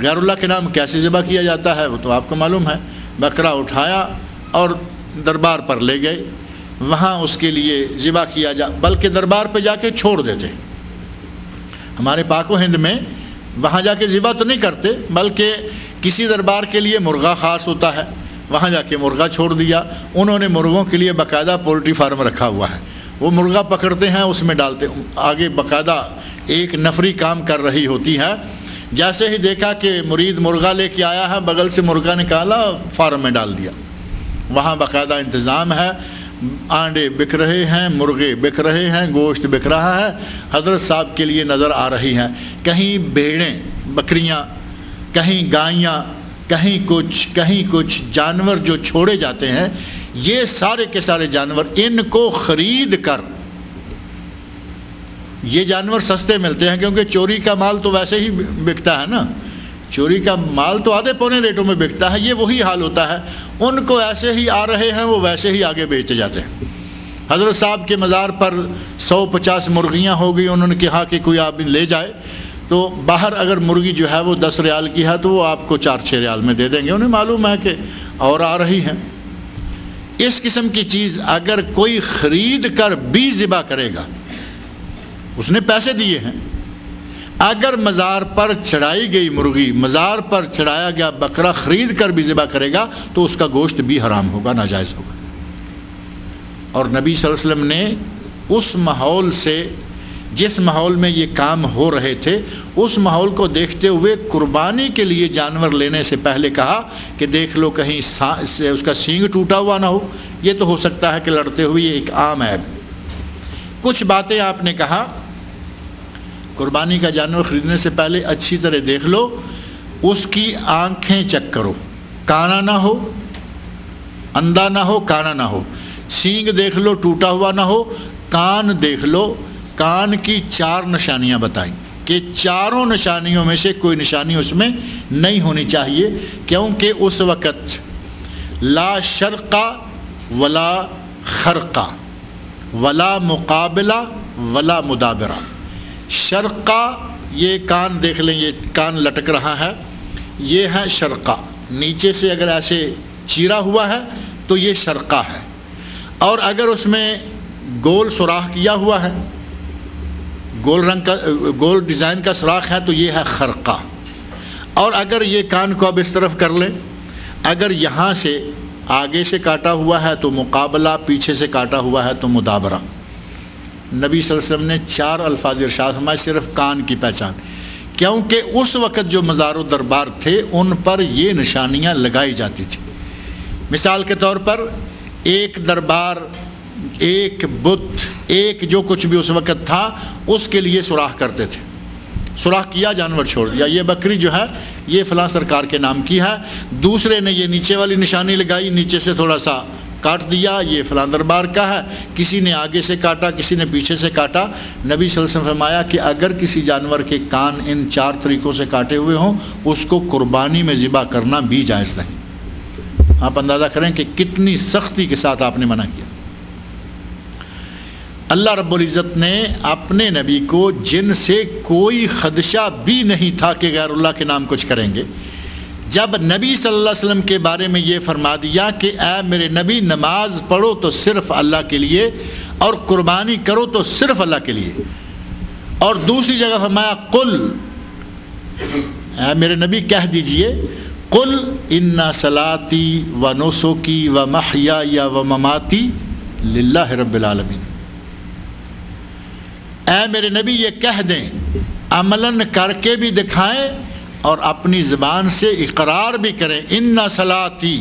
غیر اللہ کے نام کیسے ذبح کیا جاتا ہے وہ تو آپ کو معلوم ہے، بکرا اٹھایا اور دربار پر لے گئے، وہاں اس کے لیے ذبح کیا بلکہ دربار پہ جا کے چھوڑ دیتے۔ ہمارے پاک و ہند میں وہاں جا کے ذبح تو نہیں کرتے، بلکہ کسی دربار کے لیے مرغا خاص ہوتا ہے، وہاں جا کے مرغا چھوڑ دیا۔ انہوں نے مرغوں کے لیے باقاعدہ پولٹری فارم رکھا ہوا ہے، وہ مرغا پکڑتے ہیں اس میں ڈالتے، آگے باقاعدہ ایک نفری کام کر رہی ہوتی ہے۔ جیسے ہی دیکھا کہ مرید مرغا لے کے آیا ہے، بغل سے مرغا نکالا فارم میں ڈال دیا۔ وہاں باقاعدہ انتظام ہے، آنڈے بک رہے ہیں، مرغے بک رہے ہیں، گوشت بک رہا ہے، حضرت صاحب کے لیے نظر آ رہی ہیں، کہیں بھیڑیں بکریاں، کہیں گائیاں، کہیں کچھ جانور جو چھوڑے جاتے ہیں، یہ سارے کے سارے جانور ان کو خرید کر، یہ جانور سستے ملتے ہیں کیونکہ چوری کا مال تو ویسے ہی بکتا ہے نا، چوری کا مال تو آدھے پونے ریٹوں میں بکتا ہے، یہ وہی حال ہوتا ہے، ان کو ایسے ہی آ رہے ہیں وہ ویسے ہی آگے بیچتے جاتے ہیں۔ حضرت صاحب کے مزار پر 150 مرغیاں ہو گئی، انہوں نے کہا کہ کوئی آدمی لے جائے، تو باہر اگر مرغی جو ہے وہ 10 ریال کی ہے تو وہ آپ کو 4-6 ریال میں دے دیں گے، انہیں معلوم ہے کہ اور آ رہی ہیں۔ اس قسم کی چیز اگر کوئی خرید کر بھی ذبح کرے گا، اس نے پیسے دیے ہیں، اگر مزار پر چڑھائی گئی مرغی، مزار پر چڑھایا گیا بکرا خرید کر بھی ذبح کرے گا تو اس کا گوشت بھی حرام ہوگا، ناجائز ہوگا۔ اور نبی صلی اللہ علیہ وسلم نے اس ماحول سے، جس ماحول میں یہ کام ہو رہے تھے، اس ماحول کو دیکھتے ہوئے قربانی کے لیے جانور لینے سے پہلے کہا کہ دیکھ لو کہیں اس کا سینگ ٹوٹا ہوا نہ ہو، یہ تو ہو سکتا ہے کہ لڑتے ہوئے، یہ ایک عام عیب۔ کچھ باتیں آپ نے کہا قربانی کا جانور خریدنے سے پہلے اچھی طرح دیکھ لو، اس کی آنکھیں چیک کرو، کانا نہ ہو، اندھا نہ ہو، کانا نہ ہو، سینگ دیکھ لو ٹوٹا ہوا نہ ہو، کان دیکھ لو، کان کی 4 نشانیاں بتائیں کہ چاروں نشانیوں میں سے کوئی نشانی اس میں نہیں ہونی چاہیے، کیونکہ اس وقت لا شرقہ ولا خرقہ ولا مقابلہ ولا مدابرہ۔ شرقہ، یہ کان دیکھ لیں، یہ کان لٹک رہا ہے، یہ ہے شرقہ، نیچے سے اگر ایسے چیرا ہوا ہے تو یہ شرقہ ہے، اور اگر اس میں گول سوراخ کیا ہوا ہے، گول رنگ کا، گول ڈیزائن کا سوراخ ہے تو یہ ہے خرقہ۔ اور اگر یہ کان کو اب اس طرف کر لیں، اگر یہاں سے آگے سے کاٹا ہوا ہے تو مقابلہ، پیچھے سے کاٹا ہوا ہے تو مدابرہ۔ نبی صلی اللہ علیہ وسلم نے 4 الفاظ ارشاد فرمائے صرف کان کی پہچان، کیونکہ اس وقت جو مزار و دربار تھے ان پر یہ نشانیاں لگائی جاتی تھیں۔ مثال کے طور پر ایک دربار ایک بت، ایک جو کچھ بھی اس وقت تھا اس کے لیے سوراخ کرتے تھے. سوراخ کیا، جانور چھوڑ دیا، یہ بکری جو ہے یہ فلاں سرکار کے نام کی ہے. دوسرے نے یہ نیچے والی نشانی لگائی، نیچے سے تھوڑا سا کاٹ دیا، یہ فلاں دربار کا ہے. کسی نے آگے سے کاٹا، کسی نے پیچھے سے کاٹا. نبی صلی اللہ علیہ وسلم فرمایا کہ اگر کسی جانور کے کان ان 4 طریقوں سے کاٹے ہوئے ہوں اس کو قربانی میں ذبح کرنا بھی جائز نہیں. آپ اندازہ کریں کہ کتنی سختی کے ساتھ آپ نے منع کیا. اللہ رب العزت نے اپنے نبی کو جن سے کوئی خدشہ بھی نہیں تھا کہ غیر اللہ کے نام کچھ کریں گے، جب نبی صلی اللہ علیہ وسلم کے بارے میں یہ فرما دیا کہ اے میرے نبی نماز پڑھو تو صرف اللہ کے لیے اور قربانی کرو تو صرف اللہ کے لیے، اور دوسری جگہ فرمایا قل، اے میرے نبی کہہ دیجئے قل ان صلاتی و نسکی و محیای و مماتی للہ رب العالمین. اے میرے نبی یہ کہہ دیں، عملاً کر کے بھی دکھائیں اور اپنی زبان سے اقرار بھی کریں، ان صلاتی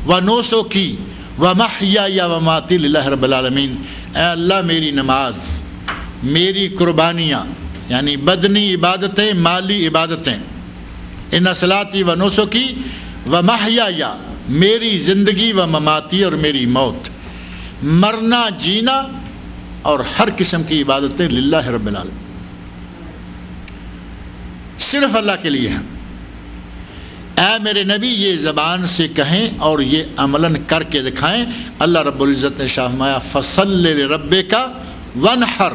و نسکی و محیای و مماتی للہ رب العالمین. اے اللہ میری نماز، میری قربانیاں یعنی بدنی عبادتیں، مالی عبادتیں، ان صلاتی و نسکی و محیای میری زندگی و مماتی اور میری موت، مرنا جینا اور ہر قسم کی عبادتیں للہ رب العالمین، صرف اللہ کے لیے ہیں. اے میرے نبی یہ زبان سے کہیں اور یہ عملاً کر کے دکھائیں. اللہ رب العزت نے فرمایا فصل لربک وانحر،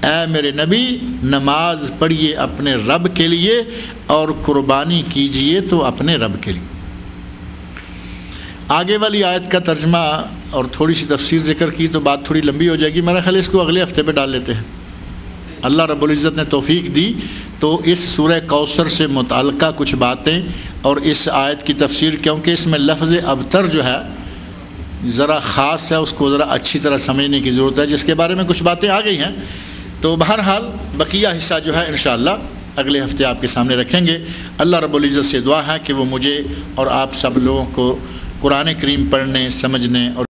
اے میرے نبی نماز پڑھیے اپنے رب کے لیے اور قربانی کیجئے تو اپنے رب کے لیے. آگے والی آیت کا ترجمہ اور تھوڑی سی تفسیر ذکر کی تو بات تھوڑی لمبی ہو جائے گی، میرا خیال اس کو اگلے ہفتے پہ ڈال لیتے ہیں. اللہ رب العزت نے توفیق دی تو اس سورہ کوثر سے متعلقہ کچھ باتیں اور اس آیت کی تفسیر، کیونکہ اس میں لفظ ابتر جو ہے ذرا خاص ہے، اس کو ذرا اچھی طرح سمجھنے کی ضرورت ہے، جس کے بارے میں کچھ باتیں آ گئی ہیں. تو بہرحال بقیہ حصہ جو ہے انشاءاللہ اگلے ہفتے آپ کے سامنے رکھیں گے. اللہ رب العزت سے دعا ہے کہ وہ مجھے اور آپ سب لوگوں کو قرآن کریم پڑھنے، سمجھنے اور